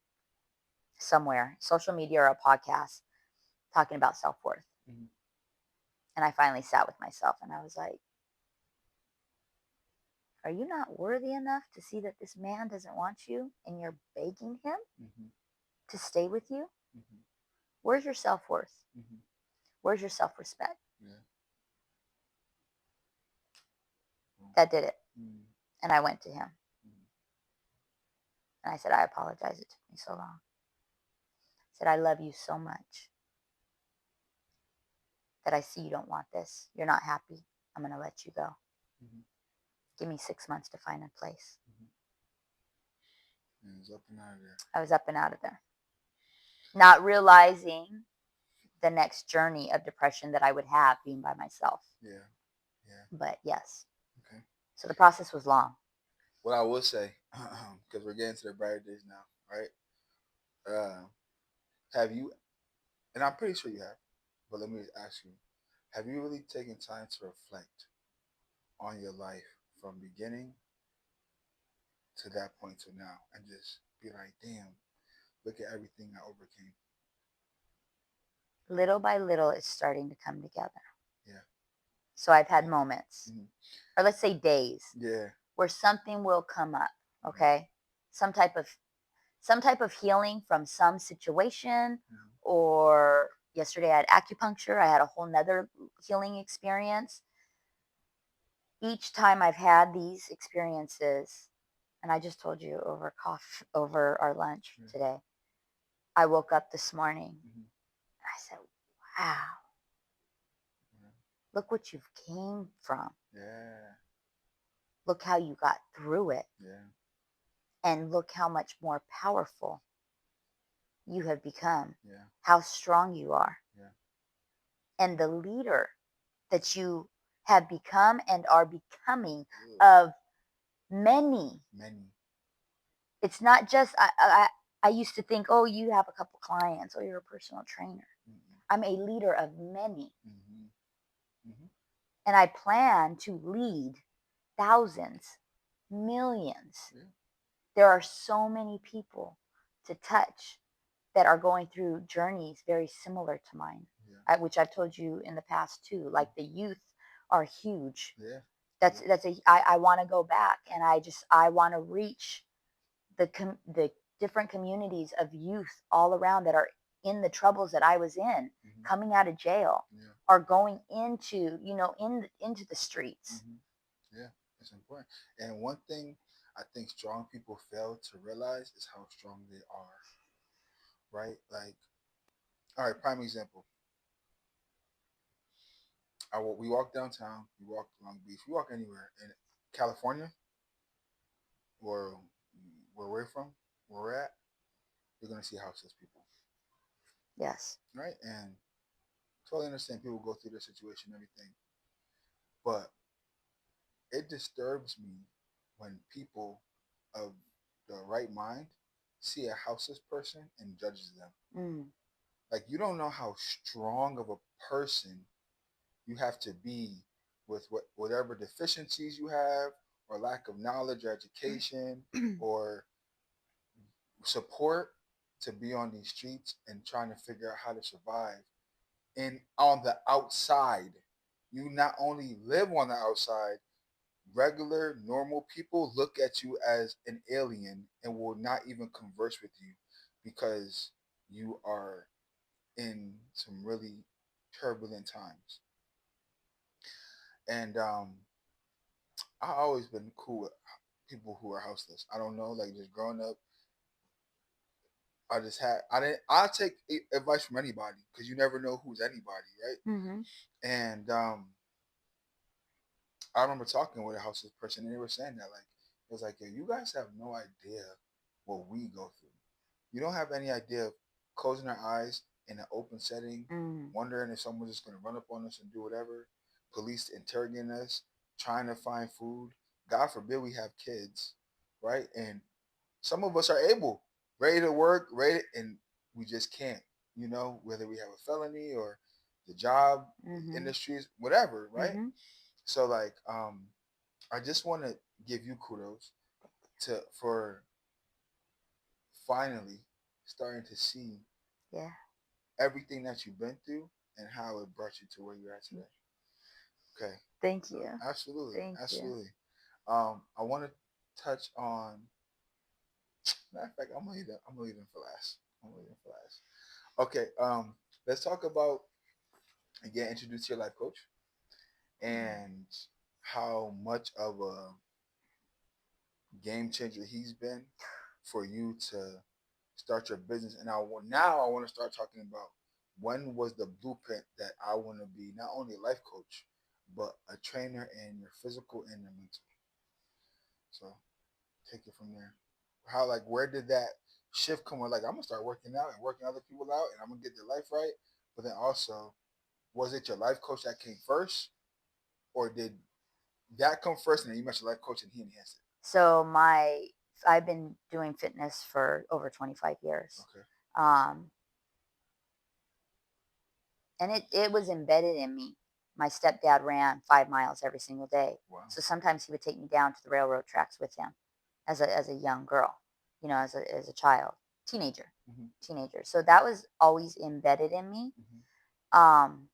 somewhere, social media or a podcast, talking about self-worth. Mm-hmm. And I finally sat with myself and I was like, "Are you not worthy enough to see that this man doesn't want you and you're begging him Mm-hmm. to stay with you? Mm-hmm. Where's your self-worth? Mm-hmm. Where's your self-respect?" Yeah. That did it. Mm-hmm. And I went to him Mm-hmm. and I said, "I apologize. It took me so long." I said, "I love you so much that I see you don't want this. You're not happy. I'm going to let you go. Mm-hmm. Give me 6 months to find a place." Mm-hmm. And it's up and out of there. I was up and out of there, not realizing the next journey of depression that I would have being by myself. Yeah. Yeah. But yes. Okay. So the process was long. What I will say, because we're getting to the brighter days now, right? Have you, and I'm pretty sure you have, but let me ask you, have you really taken time to reflect on your life from beginning to that point to now and just be like, damn, look at everything I overcame? Little by little, it's starting to come together. Yeah. So I've had moments, Mm-hmm. or let's say days, Yeah. where something will come up. Mm-hmm. Okay, some type of healing from some situation, Mm-hmm. or yesterday I had acupuncture. I had a whole nother healing experience. Each time I've had these experiences, and I just told you over our lunch Yeah. today, I woke up this morning Mm-hmm. and I said, "Wow, Yeah. look what you've came from. Yeah. Look how you got through it. Yeah. And look how much more powerful you have become. Yeah. How strong you are. Yeah. And the leader that you have become and are becoming Ugh. of many." Many. It's not just, I used to think, "Oh, you have a couple clients, or you're a personal trainer." Mm-hmm. I'm a leader of many. Mm-hmm. Mm-hmm. And I plan to lead thousands, millions. Yeah. There are so many people to touch that are going through journeys very similar to mine, Yeah. which I've told you in the past too. Like the youth are huge. Yeah. I want to go back, and I want to reach the different communities of youth all around that are in the troubles that I was in, coming out of jail, Yeah. are going into, into the streets. Yeah, it's important. And one thing I think strong people fail to realize is how strong they are. Right? Like, all right, prime example. We walk downtown, we walk Long Beach, we walk anywhere in California, or where we're from, where we're at, you're gonna see houseless people, Yes. right? And totally understand people go through their situation and everything, but it disturbs me when people of the right mind see a houseless person and judges them. Like, you don't know how strong of a person you have to be with whatever deficiencies you have, or lack of knowledge or education or support, to be on these streets and trying to figure out how to survive. And on the outside, you not only live on the outside, regular normal people look at you as an alien and will not even converse with you because you are in some really turbulent times. And I always been cool with people who are houseless. I don't know, like, just growing up, I take advice from anybody because you never know who's anybody, right? And I remember talking with a houseless person, and they were saying that, like, it was like, yo, you guys have no idea what we go through. You don't have any idea of closing our eyes in an open setting, wondering if someone's just going to run up on us and do whatever, police interrogating us, trying to find food. God forbid we have kids, right? And some of us are able, ready to work, ready, and we just can't, whether we have a felony or the job industries, whatever, right? So, like, I just want to give you kudos for finally starting to see Yeah. everything that you've been through and how it brought you to where you're at today. Okay. Thank you. Absolutely. Thank you. Absolutely. I want to touch on. Matter of fact, I'm gonna leave them for last. I'm gonna leave them for last. Okay. Let's talk about, again, introduce your life coach and how much of a game changer he's been for you to start your business. And now I want to start talking about, when was the blueprint that I want to be not only a life coach, but a trainer in your physical and your mental. So take it from there. How, like, where did that shift come? Where, like, I'm gonna start working out and working other people out, and I'm gonna get their life right. But then also, was it your life coach that came first, or did that come first and then you met your life coach and he enhanced it? So I've been doing fitness for over 25 years. Okay. And it was embedded in me. My stepdad ran 5 miles every single day. Wow. So sometimes he would take me down to the railroad tracks with him as a young girl, as a child, teenager. So that was always embedded in me. Um,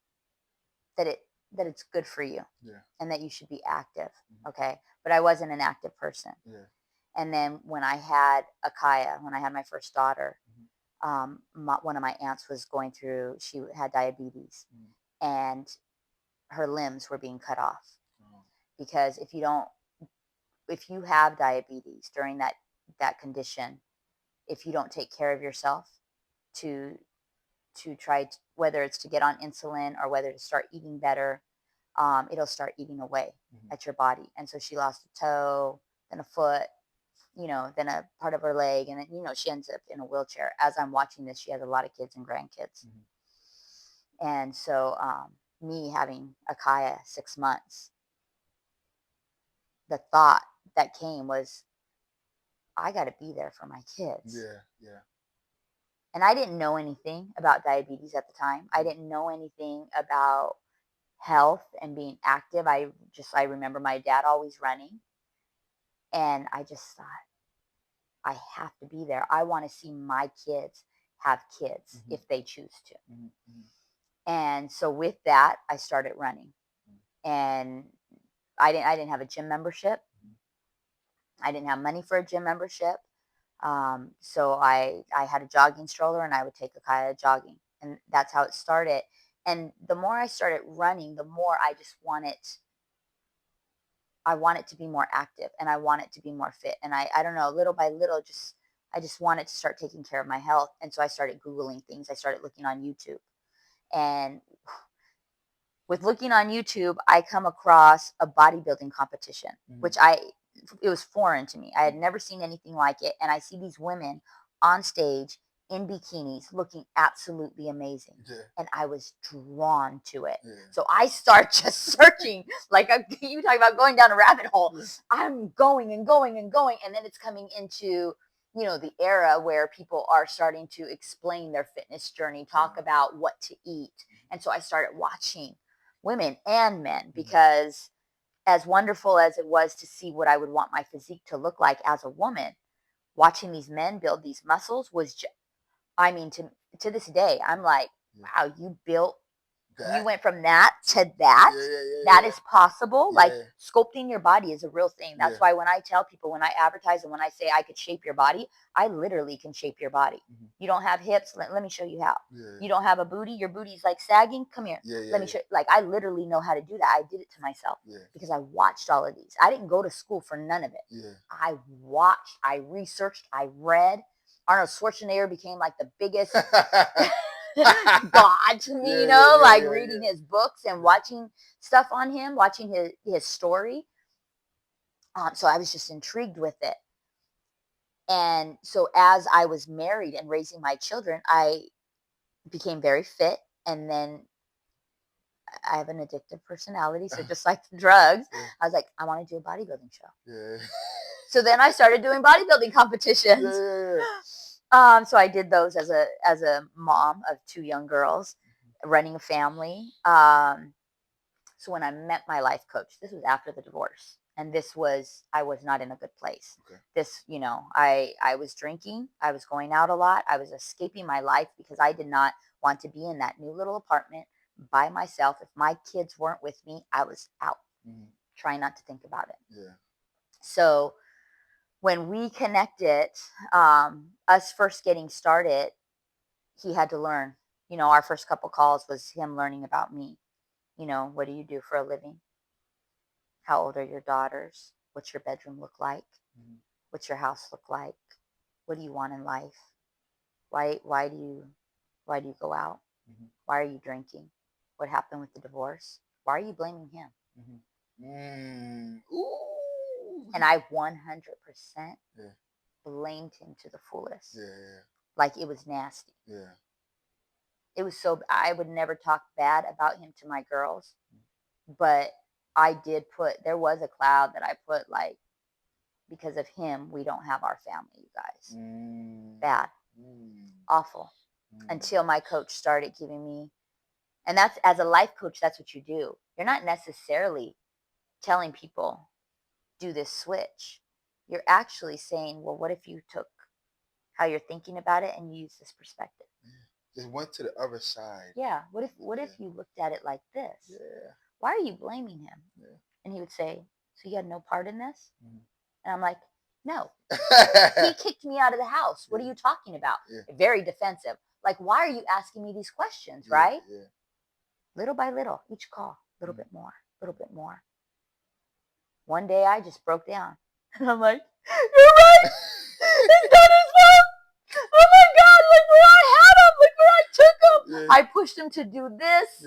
that it's good for you. Yeah. And that you should be active. Okay. But I wasn't an active person. Yeah. And then when I had Akaya, when I had my first daughter, one of my aunts was going through, she had diabetes, and her limbs were being cut off. Because if you have diabetes during that condition, if you don't take care of yourself to try to, whether it's to get on insulin or whether to start eating better, it'll start eating away at your body. And so she lost a toe, then a foot, then a part of her leg, and then, she ends up in a wheelchair. As I'm watching this, she has a lot of kids and grandkids. And so, me having Akaya 6 months, the thought that came was, I got to be there for my kids. Yeah. Yeah. And I didn't know anything about diabetes at the time. I didn't know anything about health and being active. I remember my dad always running. And I just thought, I have to be there. I want to see my kids have kids if they choose to. And so with that, I started running. And I didn't have a gym membership. I didn't have money for a gym membership. So I had a jogging stroller and I would take Akaya jogging, and that's how it started. And the more I started running, the more I want it to be more active, and I want it to be more fit. And I don't know, little by little, I just wanted to start taking care of my health. And so I started Googling things. I started looking on YouTube. And with looking on YouTube, I come across a bodybuilding competition, which it was foreign to me. I had never seen anything like it. And I see these women on stage in bikinis looking absolutely amazing. Yeah. And I was drawn to it. Yeah. So I start just searching, like you talk about going down a rabbit hole. Yeah. I'm going and going and going. And then it's coming into, you know, the era where people are starting to explain their fitness journey, talk about what to eat. And so I started watching women and men, because as wonderful as it was to see what I would want my physique to look like as a woman, watching these men build these muscles was just, I mean, to this day, I'm like, wow, you went from that to that. That is possible. Like, sculpting your body is a real thing. That's why when I tell people, when I advertise and when I say I could shape your body, I literally can shape your body. You don't have hips, let me show you how. You don't have a booty, your booty's like sagging, come here. Let me show. Like, I literally know how to do that. I did it to myself because I watched all of these. I didn't go to school for none of it. I watched, I researched, I read. Arnold Schwarzenegger became like the biggest God to me, reading his books and watching stuff on him, watching his story. So I was just intrigued with it. And so as I was married and raising my children, I became very fit. And then I have an addictive personality. So just like the drugs, I was like, I want to do a bodybuilding show. So then I started doing bodybuilding competitions. So I did those as a mom of two young girls, running a family. So when I met my life coach, this was after the divorce, and I was not in a good place. This, I was drinking, I was going out a lot, I was escaping my life because I did not want to be in that new little apartment by myself. If my kids weren't with me, I was out, trying not to think about it. So when we connected, us first getting started, he had to learn. Our first couple calls was him learning about me. What do you do for a living? How old are your daughters? What's your bedroom look like? What's your house look like? What do you want in life? Why do you go out? Why are you drinking? What happened with the divorce? Why are you blaming him? And I 100% blamed him to the fullest. Like it was nasty. It was I would never talk bad about him to my girls, but there was a cloud that I put, like, because of him, we don't have our family, you guys. Bad. Awful. Until my coach started giving me, and that's, as a life coach, that's what you do. You're not necessarily telling people, do this switch. You're actually saying, well, what if you took how you're thinking about it and use this perspective? Just went to the other side. Yeah. What if you looked at it like this? Why are you blaming him? And he would say, so you had no part in this? And I'm like, no. He kicked me out of the house. What are you talking about? Very defensive. Like, why are you asking me these questions, right? Little by little, each call, a little bit more, a little bit more. One day I just broke down. And I'm like, you're right. It's not his fault. Oh my God, look where I had him. Look where I took him. I pushed him to do this.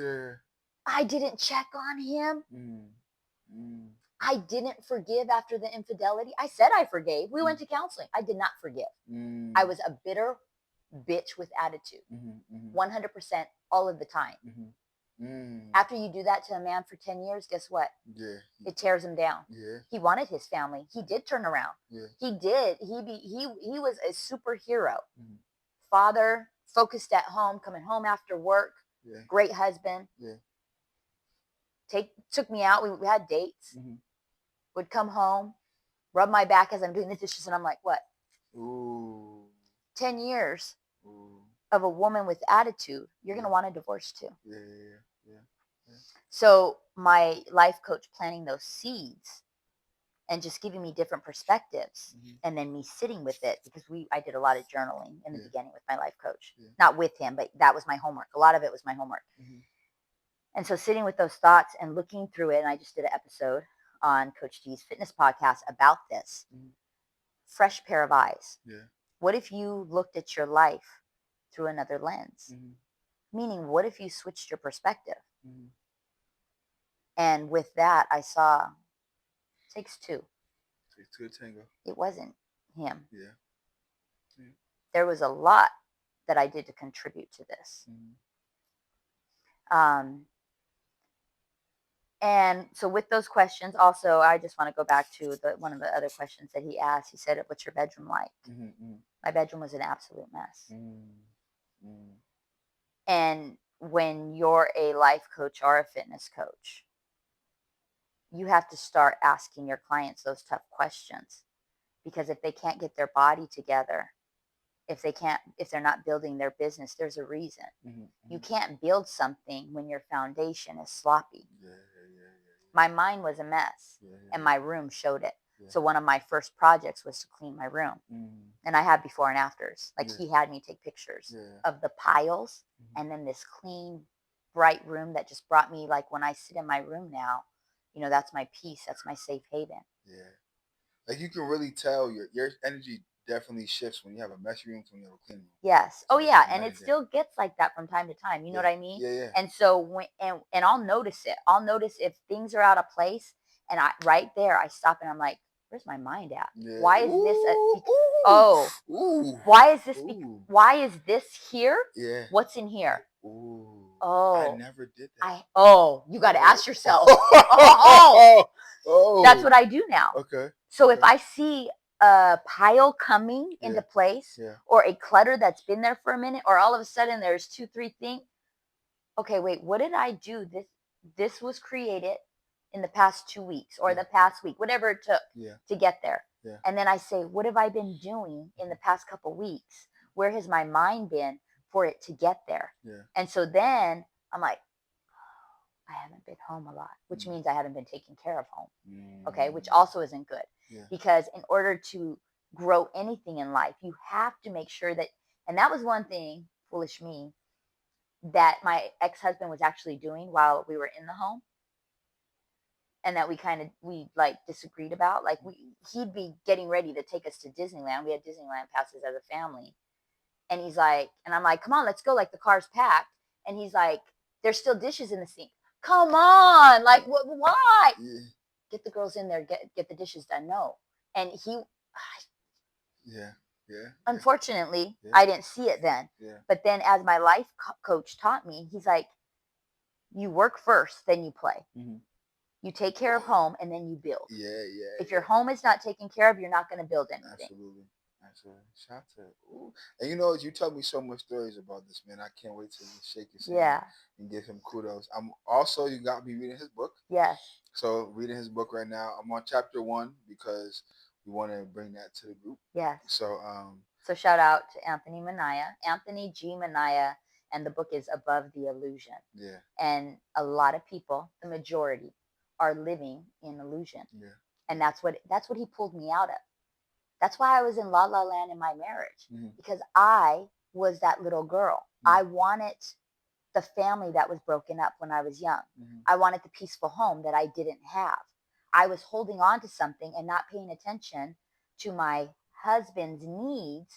I didn't check on him. I didn't forgive after the infidelity. I said I forgave. We went to counseling. I did not forgive. I was a bitter bitch with attitude. 100% all of the time. After you do that to a man for 10 years, guess what? It tears him down. He wanted his family. He did turn around. He did. He was a superhero. Father, focused at home, coming home after work. Great husband. Took me out. We had dates. Would come home, rub my back as I'm doing the dishes, and I'm like, what? 10 years of a woman with attitude. You're going to want a divorce too. So my life coach planting those seeds and just giving me different perspectives, Mhm. and then me sitting with it, because I did a lot of journaling in the Yeah. beginning with my life coach. Yeah. Not with him, but that was my homework. A lot of it was my homework. Mhm. And so sitting with those thoughts and looking through it, and I just did an episode on Coach D's fitness podcast about this. Mhm. Fresh pair of eyes. Yeah. What if you looked at your life through another lens? Mhm. Meaning, what if you switched your perspective? Mhm. And with that, I saw it takes two. Takes two to tango. It wasn't him. Yeah. Yeah. There was a lot that I did to contribute to this. Mhm. Um, and so with those questions, also, I just want to go back to one of the other questions that he asked. He said, "What's your bedroom like?" Mhm. Mhm. My bedroom was an absolute mess. Mhm. Mhm. And when you're a life coach or a fitness coach, you have to start asking your clients those tough questions, because if they can't get their body together, if they're not building their business, there's a reason. Mhm. You Mhm. can't build something when your foundation is sloppy. Yeah. Yeah. Yeah. My mind was a mess, Yeah. Yeah. and my room showed it. Yeah. So one of my first projects was to clean my room. Mhm. And I had before and afters. Like, Yeah. he had me take pictures Yeah. of the piles, Mhm. and then this clean, bright room that just brought me, like, when I sit in my room now, that's my peace. That's my safe haven. Yeah. Like, you can really tell your energy definitely shifts when you have a messy room to when you have a clean room. Yes. Oh, Like, yeah. And night it and day. still gets like that from time to time. You know Yeah. what I mean? Yeah. Yeah. And so and I'll notice it. I'll notice if things are out of place, and right there I stop and I'm like, where's my mind at? Yeah. Why is this Ooh. oh, Ooh. why is this Ooh. why is this here? Yeah. What's in here? Ooh. I Oh, never did that. you got to ask yourself. Oh. That's Oh. what I do now. Okay. So if Okay. I see a pile coming Yeah. into place, Yeah. or a clutter that's been there for a minute, or all of a sudden there's 2, 3 things. Okay, wait, what did I do? This was created in the past 2 weeks, or Yeah. the past week, whatever it took Yeah. to get there. Yeah. And then I say, what have I been doing in the past couple weeks? Where has my mind been for it to get there? Yeah. And so then I'm like, I haven't been home a lot, which Mm. means I haven't been taking care of home. Mm. Okay, which also isn't good. Yeah. Because in order to grow anything in life, you have to make sure that, and that was one thing, foolish me, that my ex-husband was actually doing while we were in the home, and that we like disagreed about. Like, he'd be getting ready to take us to Disneyland. We had Disneyland passes as a family. And he's like, and I'm like, come on, let's go. Like, the car's packed. And he's like, there's still dishes in the sink. Come on. Like, why? Yeah. Get the girls in there, get the dishes done. No. And Yeah. Yeah. unfortunately, Yeah. I didn't see it then. Yeah. But then, as my life coach taught me, he's like, you work first, then you play. Mhm. You take care of home, and then you build. Yeah. Yeah. If your home is not taken care of, you're not going to build anything. Absolutely. Absolutely. Shout to. Ooh. And you tell me so much stories about this man. I can't wait to shake his hand Yeah. and give him kudos. I'm also, you got me reading his book. Yes. So reading his book right now. I'm on chapter 1 because we want to bring that to the group. Yes. So shout out to Anthony G. Manaya, and the book is Above the Illusion. Yeah. And a lot of people, the majority, are living in illusion. Yeah. And that's what he pulled me out of. That's why I was in La La Land in my marriage, because I was that little girl. I wanted the family that was broken up when I was young. I wanted the peaceful home that I didn't have. I was holding on to something and not paying attention to my husband's needs,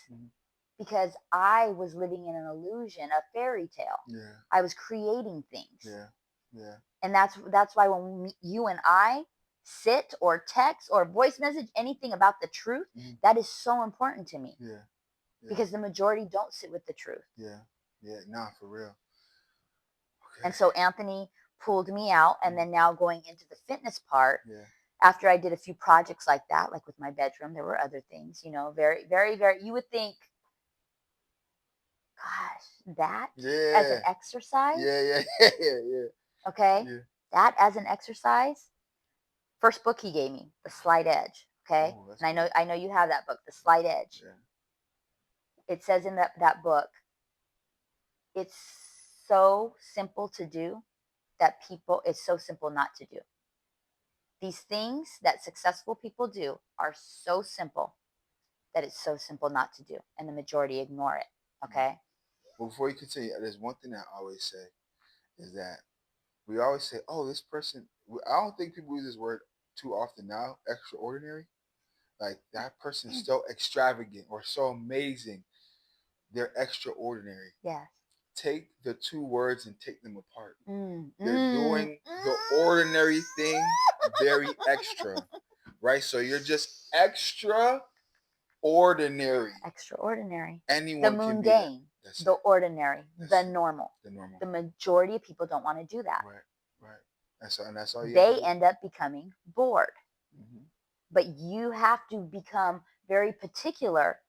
because I was living in an illusion, a fairy tale. Yeah. I was creating things. Yeah. Yeah. And that's why when you and I sit or text or voice message anything about the truth, that is so important to me. Yeah. Yeah. Because the majority don't sit with the truth. Yeah. Yeah. Nah, for real. Okay. And so Anthony pulled me out, and then now going into the fitness part, Yeah. after I did a few projects like that, like with my bedroom, there were other things, very, very, very, you would think, gosh, that as an exercise. Yeah. Yeah. Yeah. Yeah. Okay. Yeah. That as an exercise. First book he gave me, The Slight Edge. Okay. Oh, and I know you have that book, The Slight Edge. Yeah. It says in that book, it's so simple to do that it's so simple not to do. These things that successful people do are so simple that it's so simple not to do, and the majority ignore it. Okay. Well, before you continue, there's one thing I always say is that we always say, "Oh, this person." I don't think people use this word too often now. Extraordinary, like that person's so extravagant or so amazing. They're extraordinary. Yes. Take the two words and take them apart. Mm, They're doing the ordinary thing very extra, right? So you're just extraordinary. Extraordinary. Anyone The can be that. mundane, That's the it. ordinary, That's the it. normal. The normal. The majority of people don't want to do that. Right. Right. And that's all you have to They do. end up becoming bored. Mm-hmm. But you have to become very particular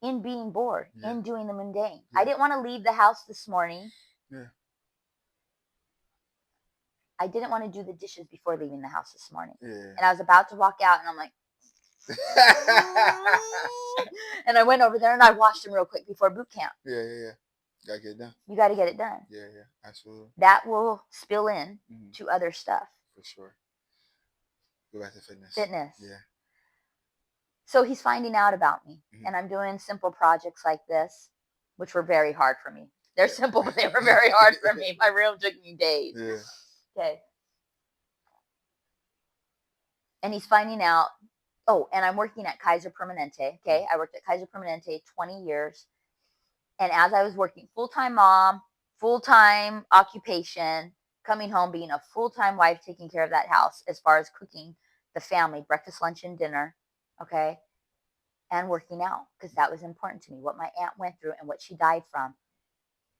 in being bored, in doing the mundane. I didn't want to leave the house this morning. Yeah. I didn't want to do the dishes before leaving the house this morning. Yeah. And I was about to walk out, and I'm like, and I went over there and I washed them real quick before boot camp. Yeah. Gotta get it done. You got to get it done. Yeah, absolutely. That will spill in to other stuff. For sure. Go back to fitness. Yeah. So he's finding out about me, and I'm doing simple projects like this, which were very hard for me. They're simple, but they were very hard for me. My room took me days. Yeah. Okay. And he's finding out. Oh, and I'm working at Kaiser Permanente. Okay. I worked at Kaiser Permanente 20 years. And as I was working full-time mom, full-time occupation, coming home, being a full-time wife, taking care of that house as far as cooking the family, breakfast, lunch, and dinner. Okay. And working out, because that was important to me, what my aunt went through and what she died from.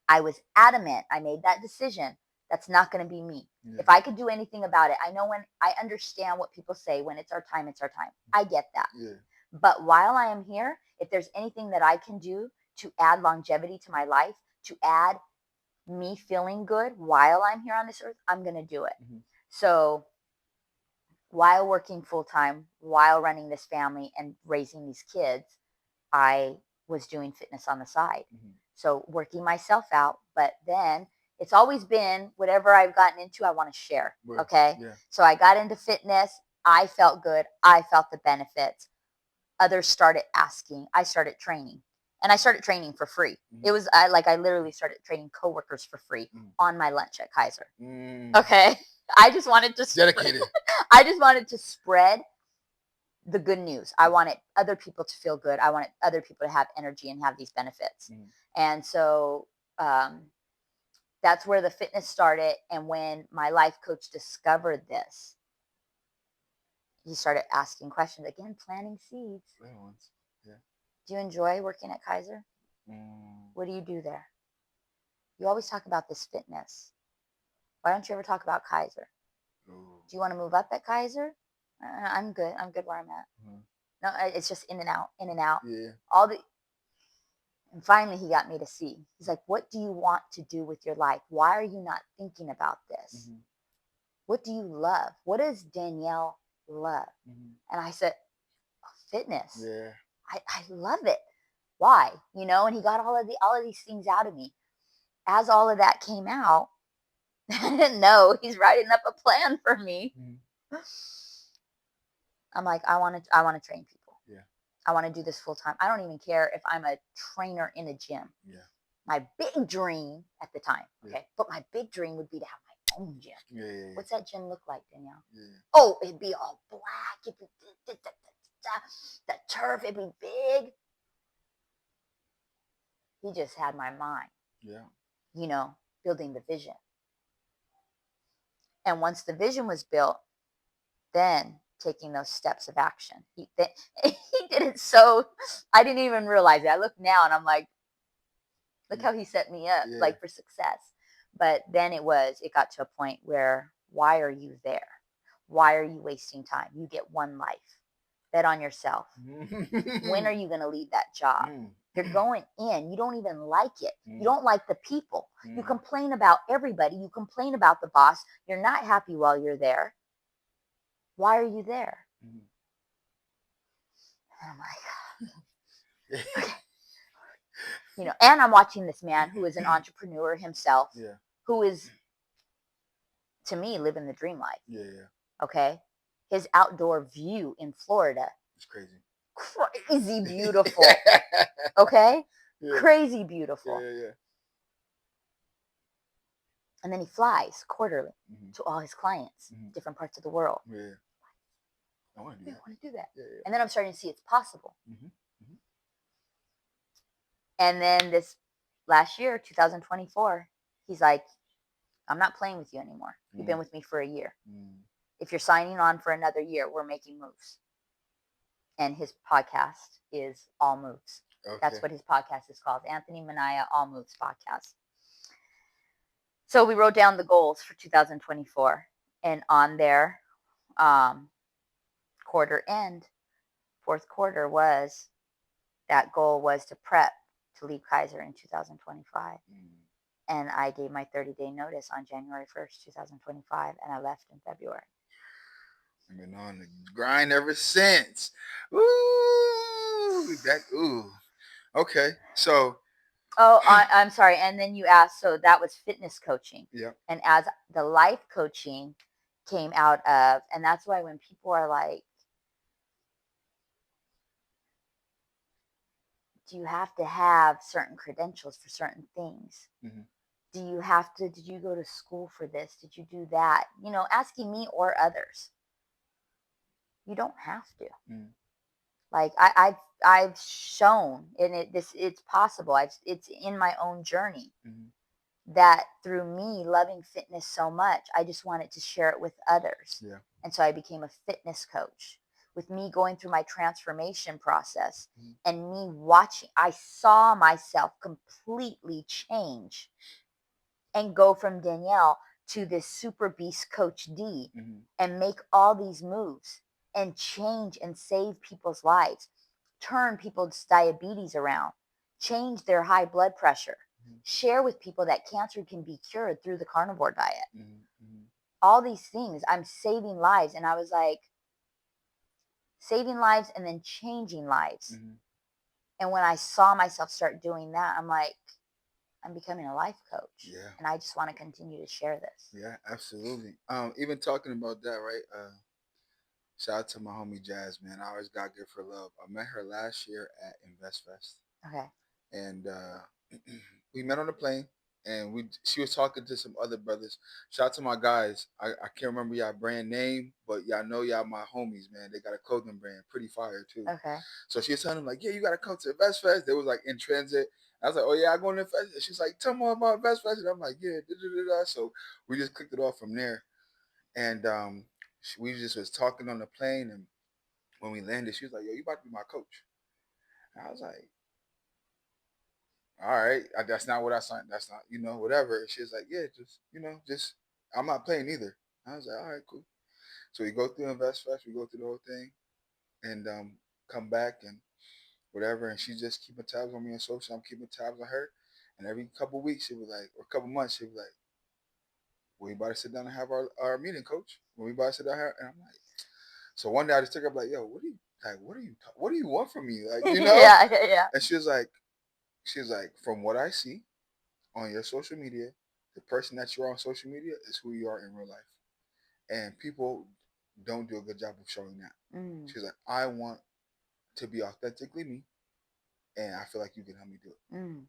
I was adamant. I made that decision. That's not going to be me. Yeah. If I could do anything about it, I know when I understand what people say, when it's our time, it's our time. I get that. Yeah. But while I am here, if there's anything that I can do to add longevity to my life, to add me feeling good while I'm here on this earth, I'm going to do it. Mm-hmm. So while working full time, while running this family and raising these kids, I was doing fitness on the side. Mm-hmm. So working myself out, but then it's always been whatever I've gotten into, I want to share. Right. Okay. Yeah. So I got into fitness. I felt good. I felt the benefits. Others started asking. I started training, and I started training for free. Mm-hmm. It was I literally started training coworkers for free on my lunch at Kaiser. Okay. I just wanted to dedicated. I just wanted to spread the good news. I wanted other people to feel good. I wanted other people to have energy and have these benefits. And so that's where the fitness started. And when my life coach discovered this, he started asking questions again, planting seeds. Yeah. Do you enjoy working at Kaiser? What do you do there? You always talk about this fitness. Why don't you ever talk about Kaiser? Ooh. Do you want to move up at Kaiser? I'm good. I'm good where I'm at. No, it's just in and out, in and out. Yeah. And finally, he got me to see. He's like, "What do you want to do with your life? Why are you not thinking about this? Mm-hmm. What do you love? What does Danielle love?" Mm-hmm. And I said, oh, "Fitness. Yeah. I love it. Why? You know?" And he got all of these things out of me. As all of that came out, I didn't know he's writing up a plan for me. Mm-hmm. I'm like, I want to train people. Yeah. I want to do this full time. I don't even care if I'm a trainer in a gym. Yeah. My big dream at the time, okay, but my big dream would be to have my own gym. Yeah. What's that gym look like, Danielle? Yeah. Oh, it'd be all black. It'd be the turf. It'd be big. He just had my mind. Yeah. You know, building the vision. And once the vision was built, then taking those steps of action. He did it so, I didn't even realize it. I look now and I'm like, look how he set me up, like for success. But then it got to a point where, why are you there? Why are you wasting time? You get one life. Bet on yourself. When are you going to leave that job? You're going in. You don't even like it. You don't like the people. You complain about everybody. You complain about the boss. You're not happy while you're there. Why are you there? And I'm like, okay. You know, and I'm watching this man who is an entrepreneur himself, who is, to me, living the dream life. Yeah. Okay. His outdoor view in Florida, It's crazy. crazy beautiful. Okay. Yeah. Crazy Yeah. beautiful. Yeah. And then he flies quarterly Mm-hmm. to all his clients, Mm-hmm. different parts of the world. Yeah. I want to do I that. want to do that. Yeah. Yeah. And then I'm starting to see it's possible. Mm-hmm. Mm-hmm. And then this last year, 2024, he's like, I'm not playing with you anymore. You've been with me for a year. If you're signing on for another year, we're making moves. And his podcast is All Moves. Okay. That's what his podcast is called. Anthony Minaya All Moves podcast. So we wrote down the goals for 2024. And on there, quarter end, fourth quarter was that goal was to prep to leave Kaiser in 2025. And I gave my 30-day notice on January 1st, 2025, and I left in February. I've been on the grind ever since. Ooh, ooh. Okay, so. Oh, I'm sorry. And then you asked, so that was fitness coaching. Yeah. And as the life coaching came out of, and that's why when people are like, do you have to have certain credentials for certain things? Mm-hmm. Do you have to, did you go to school for this? Did you do that? You know, asking me or others. You don't have to. Mm-hmm. Like I've shown, and it's possible. It's in my own journey. Mm-hmm. That through me loving fitness so much, I just wanted to share it with others. Yeah. And so I became a fitness coach. With me going through my transformation process, mm-hmm. and me watching, I saw myself completely change and go from Danielle to this super beast coach D, mm-hmm. and make all these moves and change and save people's lives, turn people's diabetes around, change their high blood pressure, mm-hmm. share with people that cancer can be cured through the carnivore diet. Mm-hmm. All these things, I'm saving lives. And I was like, saving lives and then changing lives. Mm-hmm. And when I saw myself start doing that, I'm like, I'm becoming a life coach. Yeah. And I just want to continue to share this. Yeah, absolutely. Even talking about that, right? Shout out to my homie Jazz, man. I always got good for love. I met her last year at InvestFest. Okay. And we met on the plane, and she was talking to some other brothers. Shout out to my guys. I can't remember y'all brand name, but y'all know y'all my homies, man. They got a clothing brand, pretty fire too. Okay. So she was telling them like, yeah, you gotta come to InvestFest. They was like in transit. I was like, oh yeah, I go to InvestFest. She's like, tell me about InvestFest, and I'm like, yeah. So we just clicked it off from there, and we just was talking on the plane, and when we landed, she was like, yo, you about to be my coach. And I was like, all right, that's not what I signed. That's not, whatever. She's like, yeah, just, I'm not playing either. I was like, all right, cool. So we go through InvestFest, we go through the whole thing, and come back and whatever. And she's just keeping tabs on me on social. I'm keeping tabs on her. And every couple of weeks, she was like, or a couple of months, she was like, we about to sit down and have our meeting, coach. When we about to sit down here, and I'm like, so one day I just took her like, yo, what do you want from me? Like, Yeah. And she was like, from what I see on your social media, the person that you are on social media is who you are in real life. And people don't do a good job of showing that. Mm. She's like, I want to be authentically me, and I feel like you can help me do it. Mm.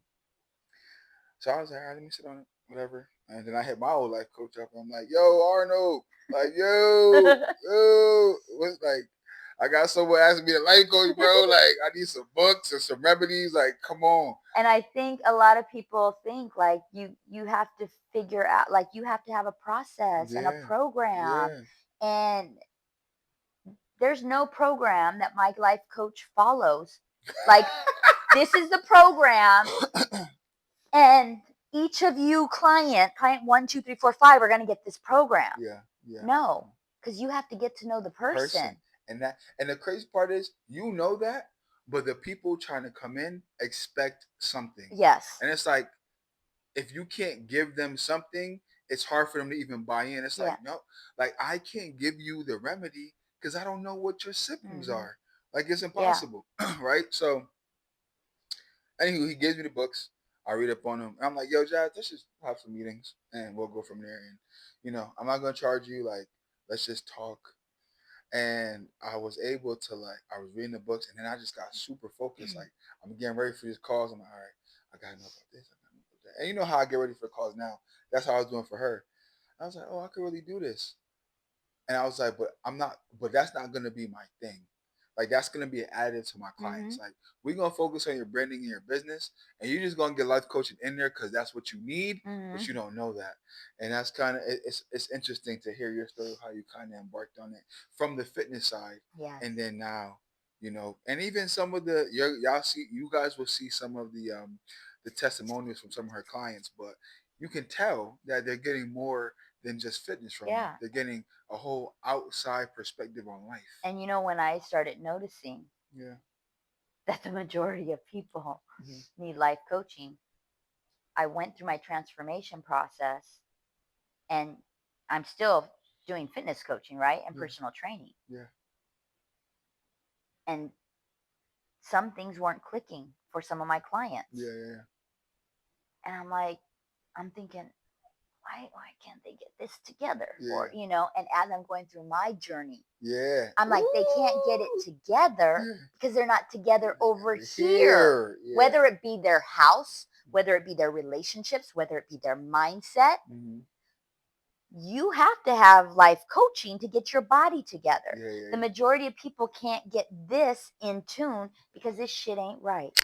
So I was like, all right, let me sit on it, whatever. And then I hit my old life coach up, and I'm like, yo, Arnold, like, what's like, I got someone asking me to life coach, bro. Like, I need some books and some remedies. Like, come on. And I think a lot of people think like you have to figure out, like you have to have a process and a program. Yeah. And there's no program that my life coach follows. Like, this is the program, and each of you client 1, 2, 3, 4, 5 are going to get this program. Yeah. No, because you have to get to know the person. And the crazy part is, that, but the people trying to come in expect something. Yes. And it's like, if you can't give them something, it's hard for them to even buy in. It's like, no, like I can't give you the remedy because I don't know what your symptoms are. Like, it's impossible. Right? So anywho, he gives me the books. I read up on them. And I'm like, yo, Jazz, let's just have some meetings and we'll go from there. And, I'm not going to charge you like let's just talk. And I was able to I was reading the books, and then I just got super focused. Like I'm getting ready for these calls. I'm like, all right, I gotta know about this. I gotta know about that. And you know how I get ready for calls now. That's how I was doing for her. I was like, oh, I could really do this. And I was like, but I'm not, but that's not gonna be my thing. Like that's gonna be an additive to my Mm-hmm. clients. Like we're gonna focus on your branding and your business, and you're just gonna get life coaching in there because that's what you need, Mm-hmm. but you don't know that. And that's kind of it's interesting to hear your story of how you kind of embarked on it from the fitness side, Yes. and then now, and even some of the y'all see you guys will see some of the testimonials from some of her clients, but you can tell that they're getting more than just fitness from you. Yeah. They're getting a whole outside perspective on life. And when I started noticing Yeah. that the majority of people Mm-hmm. need life coaching, I went through my transformation process, and I'm still doing fitness coaching, right? And Yeah. personal training. Yeah. And some things weren't clicking for some of my clients. Yeah. Yeah. And I'm thinking, why can't they get this together? Yeah. Or, and as I'm going through my journey, Yeah. I'm like, they can't get it together Yeah. because they're not together over here. Yeah. Whether it be their house, whether it be their relationships, whether it be their mindset, Mm-hmm. you have to have life coaching to get your body together. Yeah. Yeah. The majority of people can't get this in tune because this shit ain't right.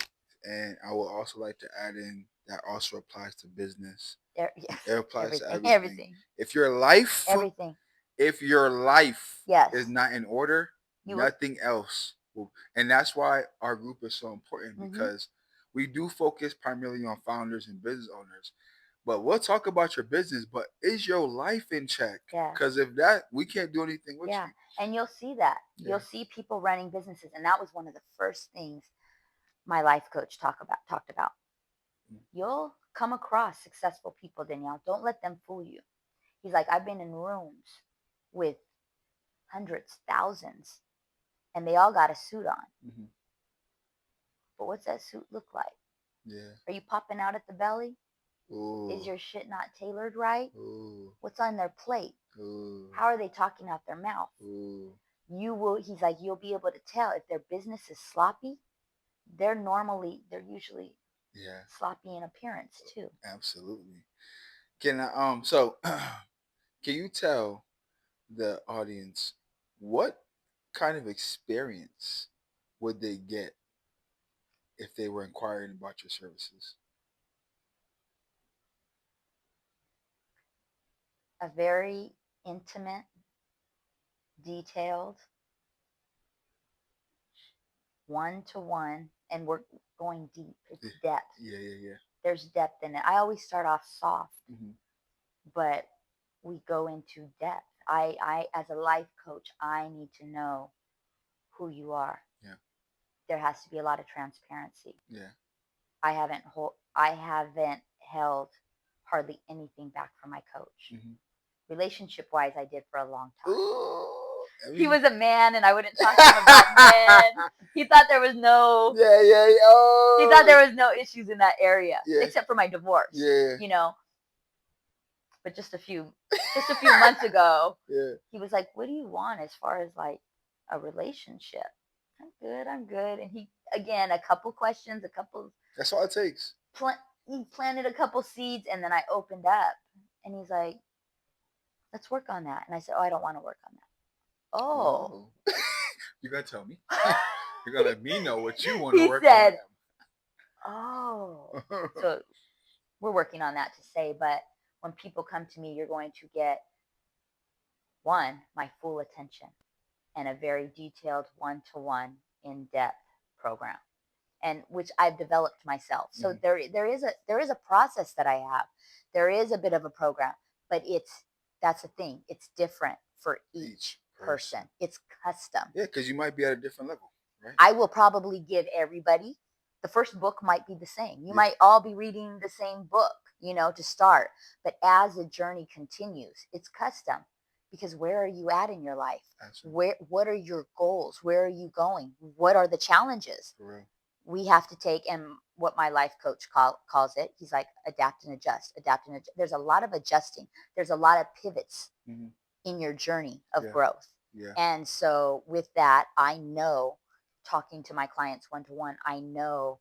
And I would also like to add in that also applies to business. Yes, It applies to everything. everything. If your life, Everything. if your life Yes. is not in order, You nothing else will. And that's why our group is so important because we do focus primarily on founders and business owners. But we'll talk about your business, but is your life in check? Yes. Because if that, we can't do anything with you. And you'll see that. Yeah. You'll see people running businesses. And that was one of the first things my life coach talked about. You'll come across successful people, Danielle. Don't let them fool you. He's like, I've been in rooms with hundreds, thousands, and they all got a suit on. Mm-hmm. But what's that suit look like? Yeah. Are you popping out at the belly? Ooh. Is your shit not tailored right? Ooh. What's on their plate? Ooh. How are they talking out their mouth? Ooh. He's like, you'll be able to tell if their business is sloppy. They're usually sloppy in appearance too. Absolutely. Can I so can you tell the audience what kind of experience would they get if they were inquiring about your services? A very intimate, detailed, one-to-one, and we're going deep. It's depth. Yeah. There's depth in it. I always start off soft, Mm-hmm. but we go into depth. I as a life coach, I need to know who you are. Yeah. There has to be a lot of transparency. Yeah. I haven't held hardly anything back from my coach. Mm-hmm. Relationship wise, I did for a long time. Ooh, he was a man, and I wouldn't talk to him about men. He thought there was no. Yeah. Oh. He thought there was no issues in that area, Yeah. except for my divorce. Yeah. But just a few months ago, Yeah. he was like, "What do you want as far as like a relationship?" I'm good. And he, again, a couple questions, That's all it takes. He planted a couple seeds, and then I opened up, and he's like, "Let's work on that." And I said, "Oh, I don't want to work on that." Oh. You're gonna tell me? You're gonna let me know what you want to work on. He said, on. "Oh." So we're working on that to say, but when people come to me, you're going to get my full attention and a very detailed one-to-one in-depth program, and which I've developed myself. So there is a process that I have. There is a bit of a program, but that's the thing. It's different for each person. It's custom. Yeah, because you might be at a different level, right? I will probably give everybody, the first book might be the same. You might all be reading the same book, to start. But as the journey continues, it's custom. Because where are you at in your life? What are your goals? Where are you going? What are the challenges? We have to take, and what my life coach calls it, he's like, adapt and adjust. There's a lot of adjusting. There's a lot of pivots in your journey of Yeah. growth. Yeah. And so with that, I know, talking to my clients one to one, I know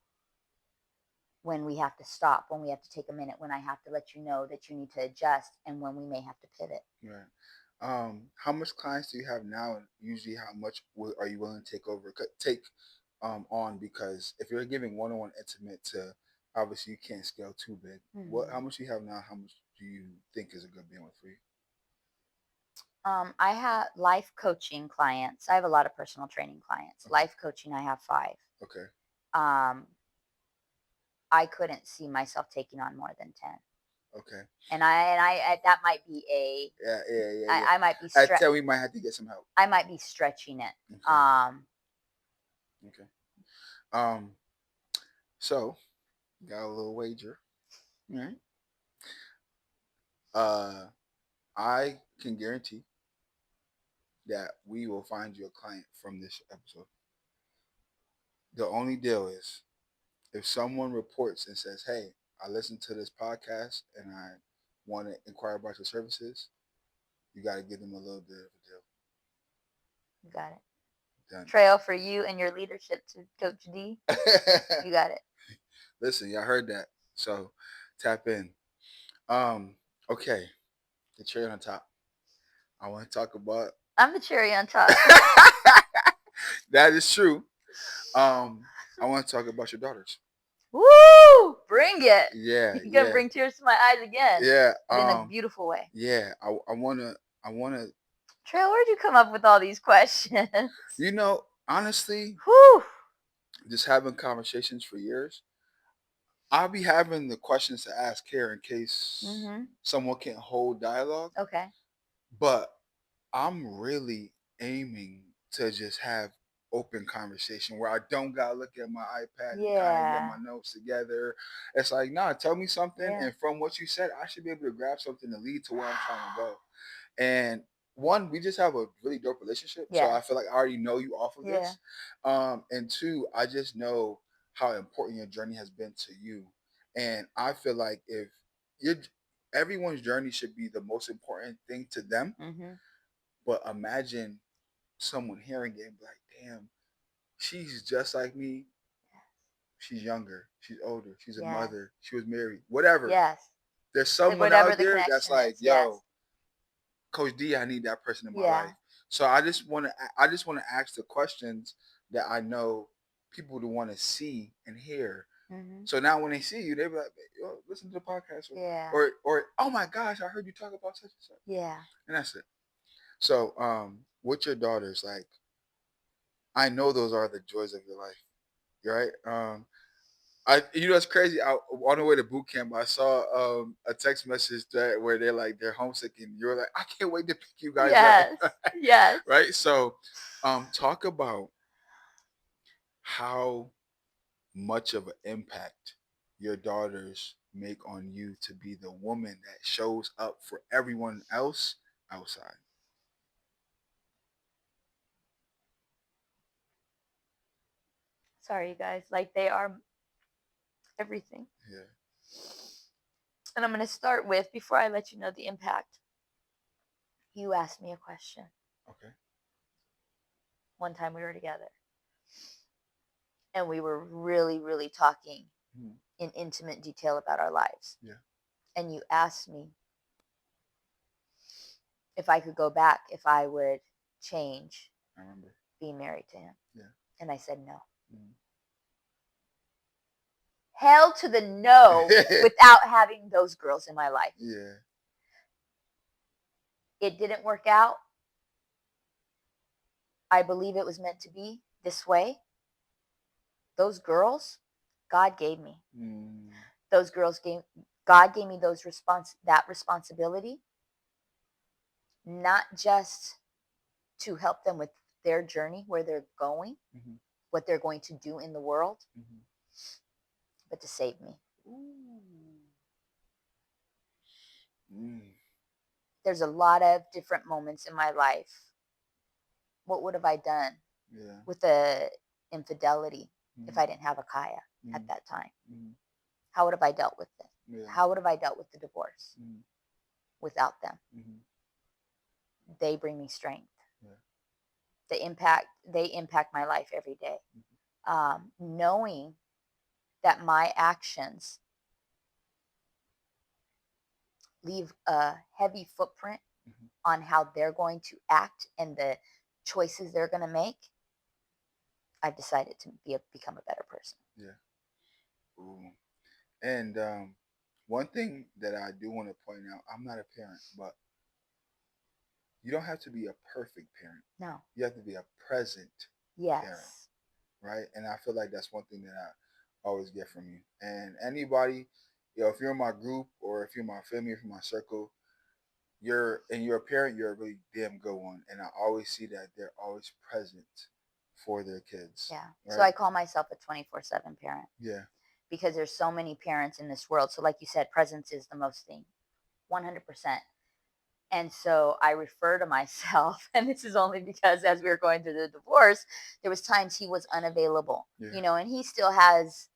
when we have to stop, when we have to take a minute, when I have to let you know that you need to adjust, and when we may have to pivot. Right. How much clients do you have now, and usually how much are you willing to take on? Because if you're giving one-on-one intimate to, obviously you can't scale too big. How much do you have now? How much do you think is a good bandwidth for you? I have life coaching clients. I have a lot of personal training clients. Okay. Life coaching, I have 5. Okay. Um, I couldn't see myself taking on more than 10. Okay. And I that might be I might be At 10, we might have to get some help. I might be stretching it. Okay. Okay. So got a little wager. All right. I can guarantee that we will find you a client from this episode. The only deal is if someone reports and says, "Hey, I listened to this podcast and I want to inquire about your services," you got to give them a little bit of a deal. You got it. Done. Trail for you and your leadership to Coach D. You got it. Listen, y'all heard that. So tap in. Okay. The cherry on top. I want to talk about. I'm the cherry on top. That is true. I want to talk about your daughters. Woo! Bring it. Yeah. You're gonna bring tears to my eyes again. Yeah. But in a beautiful way. Yeah. I wanna. Trail, where'd you come up with all these questions? Honestly, Whew. just having conversations for years, I'll be having the questions to ask here in case someone can't hold dialogue. Okay. But I'm really aiming to just have open conversation where I don't gotta look at my iPad and kind of get my notes together. It's like, nah, tell me something, and from what you said, I should be able to grab something to lead to where I'm trying to go. And one, we just have a really dope relationship, so I feel like I already know you off of this. And two, I just know how important your journey has been to you, and I feel like if your everyone's journey should be the most important thing to them. But imagine someone hearing it and be like, damn, she's just like me. She's younger. She's older. She's a mother. She was married. Whatever. There's someone out there that's like, yo, Coach D, I need that person in my life. So I just want to ask the questions that I know people would want to see and hear. So now when they see you, they be like, yo, listen to the podcast. Or oh my gosh, I heard you talk about such and such. And that's it. So, with your daughters, like, I know those are the joys of your life, right? It's crazy. On the way to boot camp, I saw a text message where they're homesick, and you're like, I can't wait to pick you guys up. Yes. Right. So, talk about how much of an impact your daughters make on you to be the woman that shows up for everyone else outside. Sorry, you guys. Like, they are everything. Yeah. And I'm going to start with, before I let you know the impact, you asked me a question. Okay. One time we were together, and we were really, really talking in intimate detail about our lives. Yeah. And you asked me if I could go back, if I would change I remember being married to him. Yeah. And I said no. Hell to the no without having those girls in my life. Yeah. It didn't work out. I believe it was meant to be this way. Those girls, God gave me. Those girls God gave me that responsibility, not just to help them with their journey, where they're going, what they're going to do in the world, but to save me. There's a lot of different moments in my life. What would have I done with the infidelity if I didn't have a Kaya at that time? How would have I dealt with it? How would have I dealt with the divorce without them? they bring me strength. Yeah. They impact my life every day. Mm-hmm. Knowing that my actions leave a heavy footprint Mm-hmm. on how they're going to act and the choices they're going to make, I've decided to become a better person. Yeah. Ooh. And one thing that I do want to point out, I'm not a parent, but you don't have to be a perfect parent. No. You have to be a present parent, Yes. right? And I feel like that's one thing that I always get from you. And anybody, if you're in my group or if you're my family, if you're my circle, you're a parent, you're a really damn good one. And I always see that they're always present for their kids, Yeah. So right? I call myself a 24/7 parent Yeah, because there's so many parents in this world. So like you said, presence is the most thing. 100%. And so I refer to myself, and this is only because as we were going through the divorce, there was times he was unavailable, yeah, and he still has,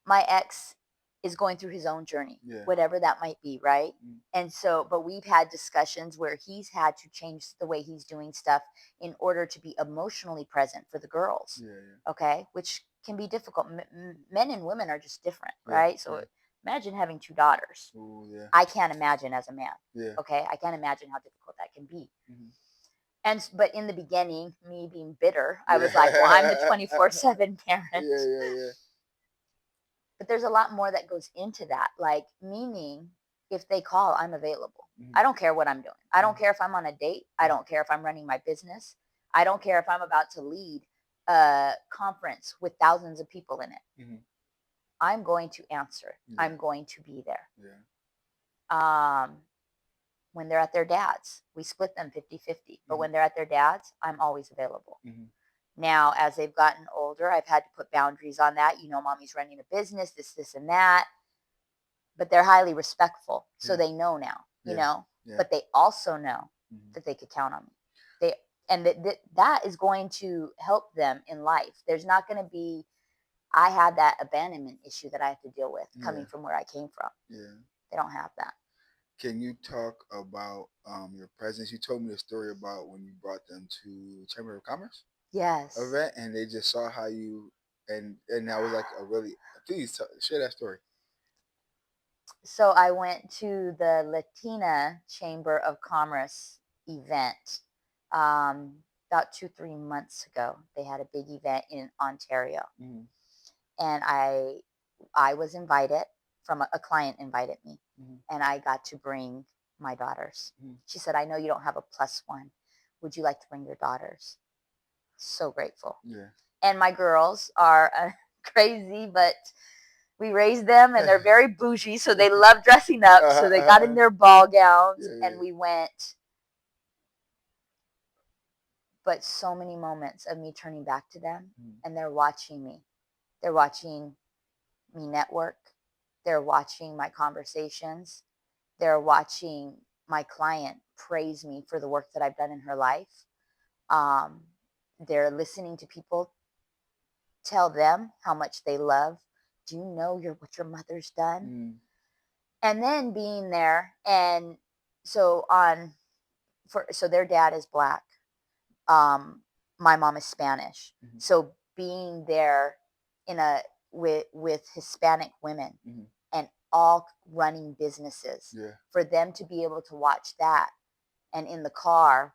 my ex is going through his own journey, yeah, whatever that might be, right? mm, And so, but we've had discussions where he's had to change the way he's doing stuff in order to be emotionally present for the girls, yeah, yeah, okay? Which can be difficult. Men and women are just different, yeah, right? So yeah. imagine having two daughters. Ooh, yeah, I can't imagine as a man, yeah. okay? I can't imagine how difficult that can be. Mm-hmm. And but in the beginning, me being bitter, I was like, well, I'm the Yeah. 24/7 parent. Yeah, yeah, yeah. But there's a lot more that goes into that. Like, meaning, if they call, I'm available. Mm-hmm. I don't care what I'm doing. I don't Mm-hmm. care if I'm on a date. I don't care if I'm running my business. I don't care if I'm about to lead a conference with thousands of people in it. Mm-hmm. I'm going to answer. Yeah, I'm going to be there. yeah. Um, when they're at their dad's, we split them 50-50. But Mm-hmm. when they're at their dad's, I'm always available. Mm-hmm. Now, as they've gotten older, I've had to put boundaries on that. Mommy's running a business, this, and that. But they're highly respectful. So Yeah, they know now, yeah, yeah. but they also know Mm-hmm. that they could count on me. They, and that is going to help them in life. There's not going to be, I had that abandonment issue that I have to deal with Yeah, coming from where I came from. yeah. They don't have that. Can you talk about your presence? You told me the story about when you brought them to Chamber of Commerce Yes. event, and they just saw how you and that was like a really. Please share that story. So I went to the Latina Chamber of Commerce event about 2-3 months ago. They had a big event in Ontario, Mm-hmm. and I was invited, from a client invited me, Mm-hmm. and I got to bring my daughters. Mm-hmm. She said, I know you don't have a plus one. Would you like to bring your daughters? So grateful. Yeah. And my girls are crazy, but we raised them and they're very bougie, so they love dressing up. So they got in their ball gowns Yeah, and yeah. we went. But so many moments of me turning back to them Mm-hmm. and they're watching me. They're watching me network. They're watching my conversations. They're watching my client praise me for the work that I've done in her life. Um, they're listening to people tell them how much they love. Do you know what your mother's done? Mm-hmm. And then being there, and so on, so their dad is black. Um, my mom is Spanish. Mm-hmm. So being there in a with Hispanic women Mm-hmm. and all running businesses, Yeah. for them to be able to watch that, and in the car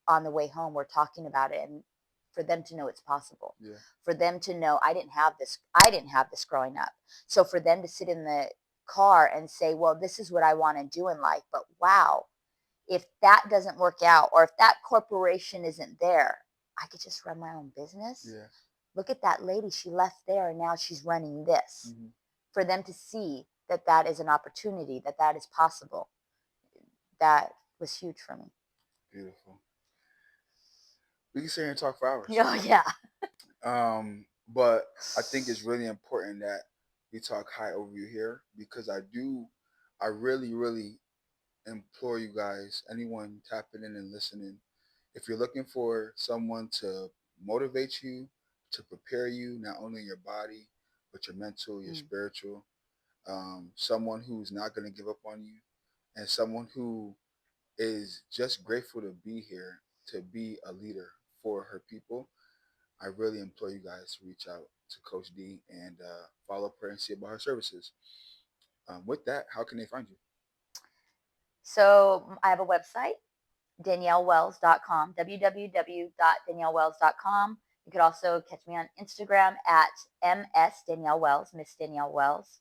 on the way home we're talking about it, and for them to know it's possible, Yeah. for them to know I didn't have this growing up, so for them to sit in the car and say, well, this is what I want to do in life, but wow, if that doesn't work out, or if that corporation isn't there, I could just run my own business. Yeah. Look at that lady, she left there and now she's running this. Mm-hmm. For them to see that that is an opportunity, that that is possible, that was huge for me. Beautiful. We can sit here and talk for hours. Oh yeah. But I think it's really important that we talk high overview here because I really, really implore you guys, anyone tapping in and listening, if you're looking for someone to motivate you, to prepare you, not only your body, but your mental, your spiritual, someone who's not going to give up on you, and someone who is just grateful to be here, to be a leader for her people. I really implore you guys to reach out to Coach D and follow up her and see about her services. With that, how can they find you? So I have a website, daniellewells.com, www.daniellewells.com. You could also catch me on Instagram at ms Danielle Wells, Miss Danielle Wells.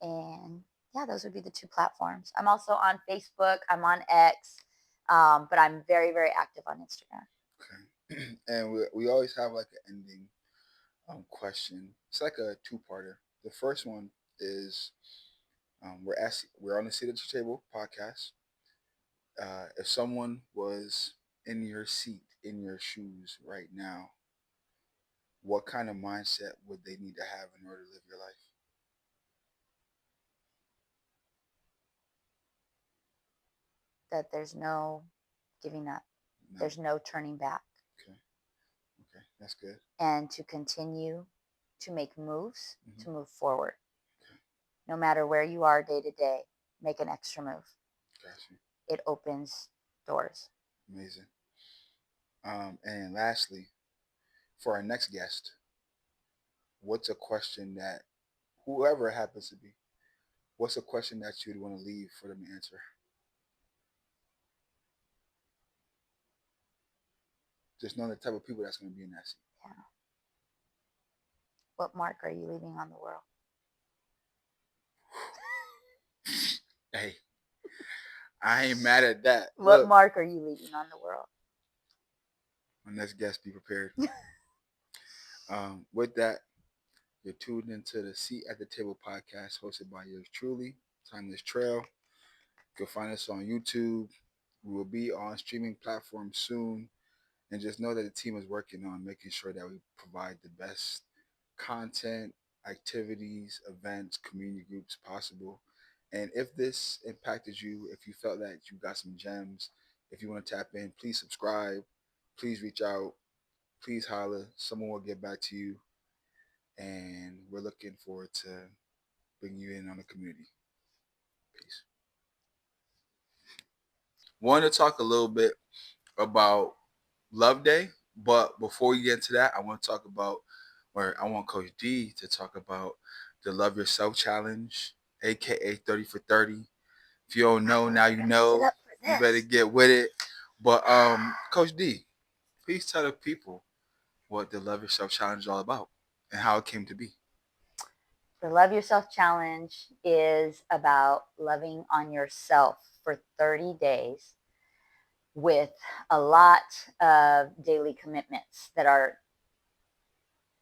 And yeah, those would be the two platforms. I'm also on Facebook. I'm on X, but I'm very, very active on Instagram. Okay. And we always have like an ending question. It's like a two-parter. The first one is we're on the Seat at the Table podcast. If someone was in your seat, in your shoes right now, what kind of mindset would they need to have in order to live your life? That there's no giving up, No. there's no turning back. Okay. Okay. That's good. And to continue to make moves, Mm-hmm. to move forward. Okay. No matter where you are day to day, make an extra move. Gotcha. It opens doors. Amazing. And lastly, for our next guest, what's a question that whoever it happens to be, what's a question that you'd want to leave for them to answer? Just knowing the type of people that's going to be in that seat. Yeah. What mark are you leaving on the world? Hey, I ain't mad at that. What Look, mark are you leaving on the world? my next guest, be prepared. With that, you're tuned into the Seat at the Table podcast hosted by yours truly, Timeless Trail. You can find us on YouTube. We will be on streaming platforms soon. And just know that the team is working on making sure that we provide the best content, activities, events, community groups possible. And if this impacted you, if you felt that you got some gems, if you want to tap in, please subscribe. Please reach out. Please holler. Someone will get back to you. And we're looking forward to bringing you in on the community. Peace. Wanted to talk a little bit about Love Day, but before we get into that, I want to talk about, or I want Coach D to talk about the Love Yourself Challenge, aka 30 for 30. If you don't know, now you know. You better get with it. But Coach D, please tell the people what the Love Yourself Challenge is all about and how it came to be. The Love Yourself Challenge is about loving on yourself for 30 days with a lot of daily commitments that are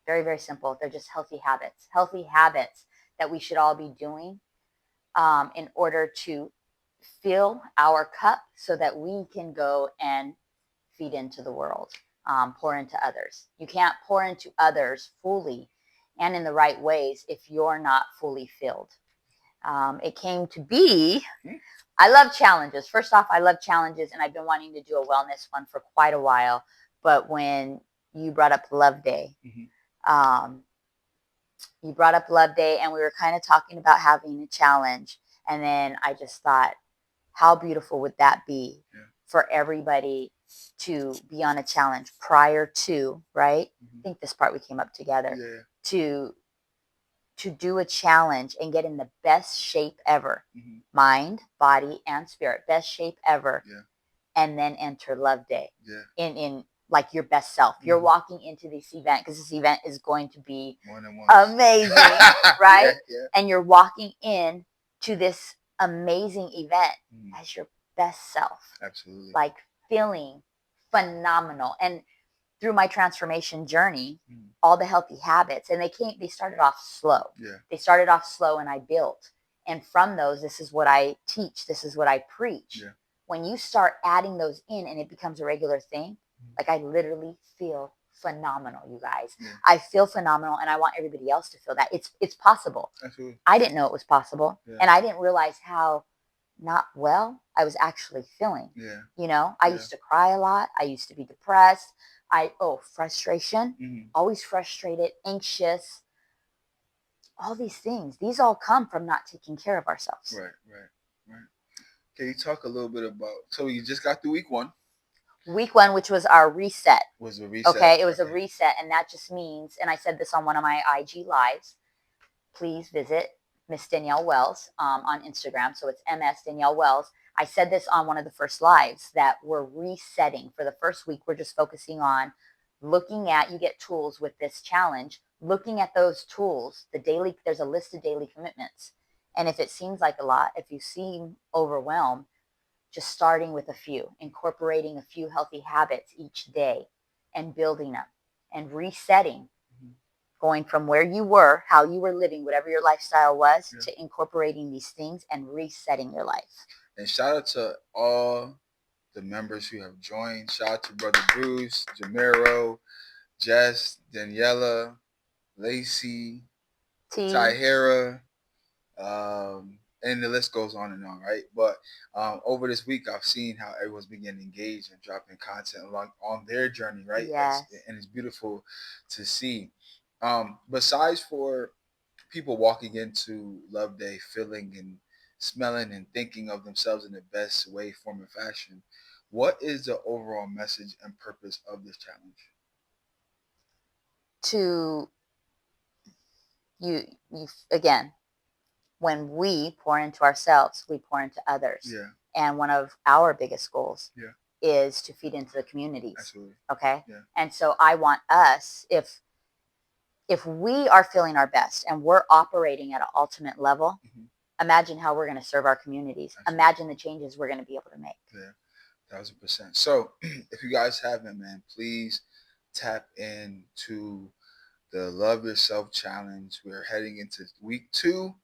very, very simple. They're just healthy habits that we should all be doing in order to fill our cup so that we can go and feed into the world, pour into others. You can't pour into others fully and in the right ways if you're not fully filled. It came to be, I love challenges. First off, I love challenges, and I've been wanting to do a wellness one for quite a while. But when you brought up Love Day, you brought up Love Day, and we were kind of talking about having a challenge. And then I just thought, how beautiful would that be for everybody to be on a challenge prior to, right? I think this part we came up together to do a challenge and get in the best shape ever, mind, body, and spirit, best shape ever, and then enter Love Day in like your best self. You're walking into this event because this event is going to be amazing, right? And you're walking in to this amazing event as your best self. Absolutely. Like feeling phenomenal. And through my transformation journey, all the healthy habits, and they started off slow. They started off slow and I built. And from those, this is what I teach. This is what I preach. When you start adding those in and it becomes a regular thing, like I literally feel phenomenal, you guys. I feel phenomenal and I want everybody else to feel that. It's possible. Absolutely. I didn't know it was possible. And I didn't realize how not well I was actually feeling. You know, I used to cry a lot. I used to be depressed. Frustration, always frustrated, anxious, all these things. These all come from not taking care of ourselves. Right. Can you talk a little bit about? So you just got through week one. Week one, which was our reset. Was a reset. Okay, it was a reset, and that just means, and I said this on one of my IG lives. Please visit Miss Danielle Wells on Instagram. So it's MS Danielle Wells. I said this on one of the first lives that we're resetting. For the first week, we're just focusing on looking at, you get tools with this challenge, looking at those tools, there's a list of daily commitments. And if it seems like a lot, if you seem overwhelmed, just starting with a few, incorporating a few healthy habits each day and building them and resetting, going from where you were, how you were living, whatever your lifestyle was, to incorporating these things and resetting your life. And shout out to all the members who have joined. Shout out to Brother Bruce, Jamero, Jess, Daniela, Lacey, Tyhera, and the list goes on and on, right? But over this week, I've seen how everyone's been getting engaged and dropping content along on their journey, right? Yes. And it's beautiful to see. Besides for people walking into Love Day feeling and smelling and thinking of themselves in the best way, form, and fashion, what is the overall message and purpose of this challenge? To you again, when we pour into ourselves, we pour into others. Yeah. And one of our biggest goals Yeah. is to feed into the communities. Absolutely. Okay. Yeah. And so I want us, if we are feeling our best and we're operating at an ultimate level, imagine how we're going to serve our communities. Absolutely. Imagine the changes we're going to be able to make. Yeah, 1,000%. So if you guys haven't, man, please tap into the Love Yourself Challenge. We're heading into week 2,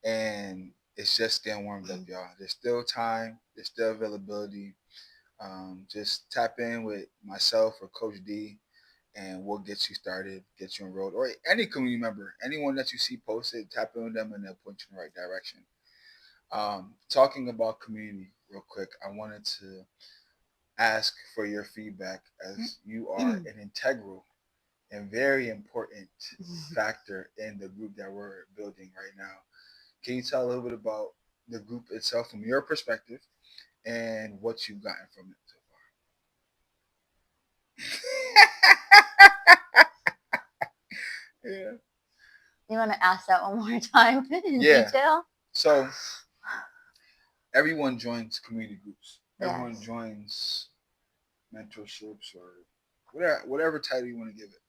and it's just getting warmed up, y'all. There's still time. There's still availability. Just tap in with myself or Coach D, and we'll get you started, get you enrolled, or any community member, anyone that you see posted, tap in with them, and they'll point you in the right direction. Talking about community real quick, I wanted to ask for your feedback as you are an integral and very important factor in the group that we're building right now. Can you tell a little bit about the group itself from your perspective and what you've gotten from it so far? Yeah. You want to ask that one more time in detail? So everyone joins community groups. Yes. Everyone joins mentorships or whatever title you want to give it.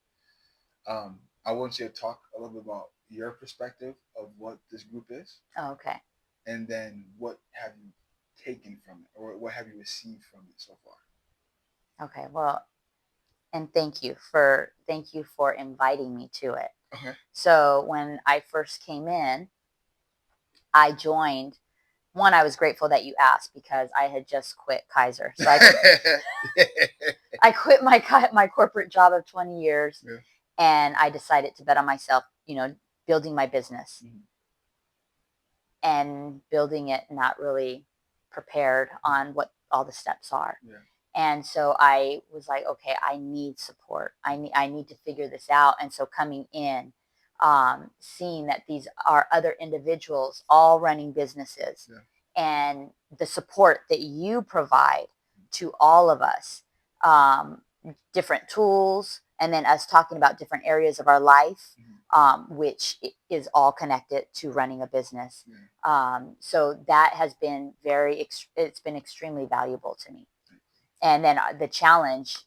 I want you to talk a little bit about your perspective of what this group is. Oh, okay. And then what have you taken from it, or what have you received from it so far? Okay. Well, and thank you for inviting me to it. Okay. So when I first came in, I joined. One, I was grateful that you asked because I had just quit Kaiser. So I quit my corporate job of 20 years, and I decided to bet on myself, building my business and building it not really prepared on what all the steps are. Yeah. And so I was like, okay, I need support. I need to figure this out. And so coming in, seeing that these are other individuals all running businesses, and the support that you provide to all of us, different tools, and then us talking about different areas of our life, which is all connected to running a business. So that has been it's been extremely valuable to me. And then the challenge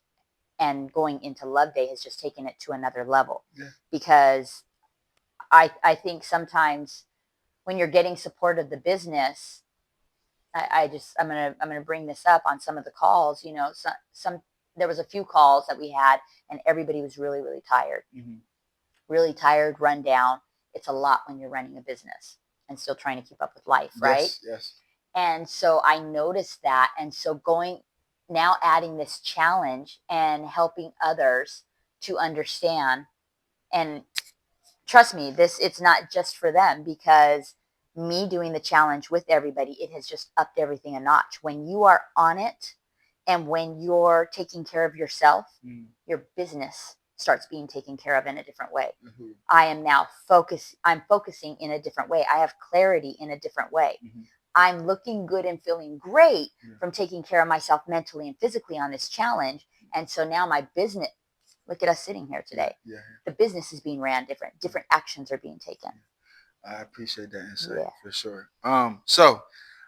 and going into Love Day has just taken it to another level, because I think sometimes when you're getting support of the business, I'm gonna bring this up on some of the calls. There was a few calls that we had, and everybody was really, really tired, really tired, run down. It's a lot when you're running a business and still trying to keep up with life, right? Yes. And so I noticed that, and so now adding this challenge and helping others to understand, and trust me, it's not just for them, because me doing the challenge with everybody, it has just upped everything a notch. When you are on it and when you're taking care of yourself, your business starts being taken care of in a different way. I am now I'm focusing in a different way. I have clarity in a different way. I'm looking good and feeling great from taking care of myself mentally and physically on this challenge. And so now my business, look at us sitting here today. Yeah. The business is being ran different. Different actions are being taken. I appreciate that insight Yeah. for sure. So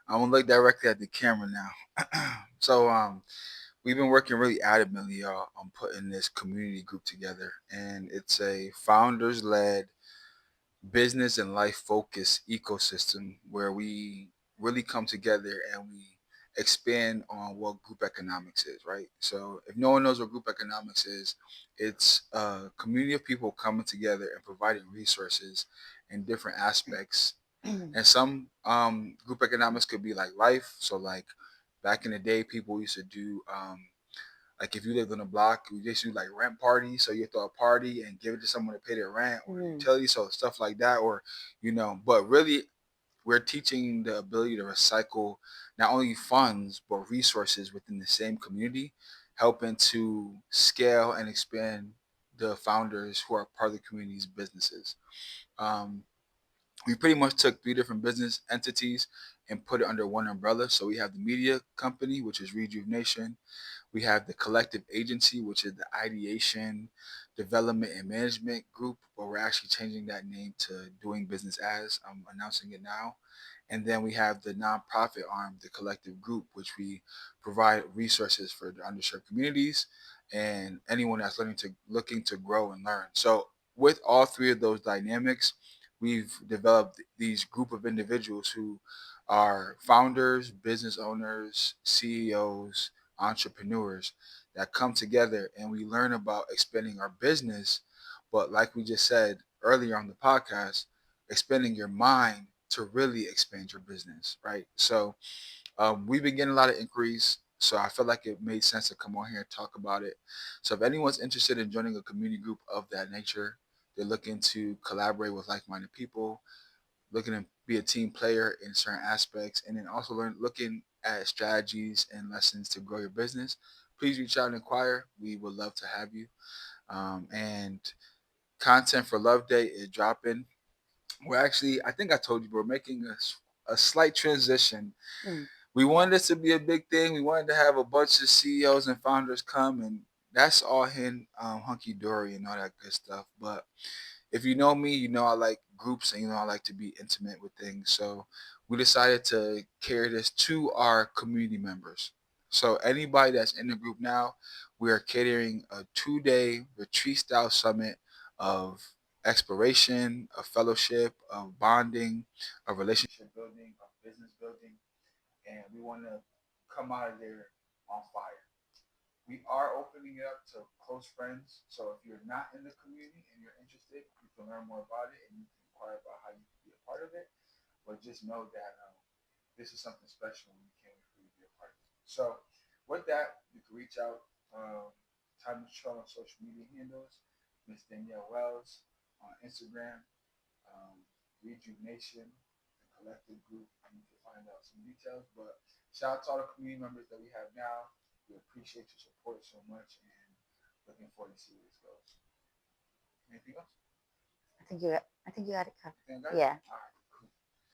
I'm gonna look directly at the camera now. So we've been working really adamantly, y'all, on putting this community group together, and it's a founders led business and life focused ecosystem where we really come together and we expand on what group economics is, right? So if no one knows what group economics is, it's a community of people coming together and providing resources in different aspects. And some group economics could be like life. So like back in the day, people used to do like if you lived on a block, we just do like rent parties. So you throw a party and give it to someone to pay their rent or utilities, so stuff like that. Or, but really we're teaching the ability to recycle not only funds but resources within the same community, helping to scale and expand the founders who are part of the community's businesses. Um, we pretty much took three different business entities and put it under one umbrella. So we have the media company, which is Rejuv-Nation. We have the collective agency, which is the ideation, development, and management group, but we're actually changing that name to doing business as. I'm announcing it now. And then we have the nonprofit arm, the collective group, which we provide resources for the underserved communities and anyone that's looking to grow and learn. So with all three of those dynamics, we've developed these group of individuals who are founders, business owners, CEOs, entrepreneurs that come together and we learn about expanding our business. But like we just said earlier on the podcast, expanding your mind to really expand your business, right? So we've been getting a lot of inquiries. So I felt like it made sense to come on here and talk about it. So if anyone's interested in joining a community group of that nature, they're looking to collaborate with like-minded people, looking to be a team player in certain aspects, and then also looking at strategies and lessons to grow your business, please reach out and inquire. We would love to have you. And content for Love Day is dropping. We're actually, I think I told you, we're making a slight transition. We wanted this to be a big thing. We wanted to have a bunch of CEOs and founders come, and that's all hunky dory and all that good stuff. But if you know me, you know I like groups and I like to be intimate with things. So we decided to carry this to our community members. So anybody that's in the group now, we are catering a 2-day retreat style summit of exploration, of fellowship, of bonding, of relationship building, of business building. And we want to come out of there on fire. We are opening it up to close friends. So if you're not in the community and you're interested, you can learn more about it and you can inquire about how you can be a part of it. But just know that this is something special and we can't wait for you to be a part of it. So with that, you can reach out. Time to show on social media handles. Miss Danielle Wells on Instagram, Rejuv-Nation, the collective group, and you can find out some details. But shout out to all the community members that we have now. We appreciate your support so much and looking forward to see where this goes. Anything else? I think you got it covered. Yeah. Yeah. All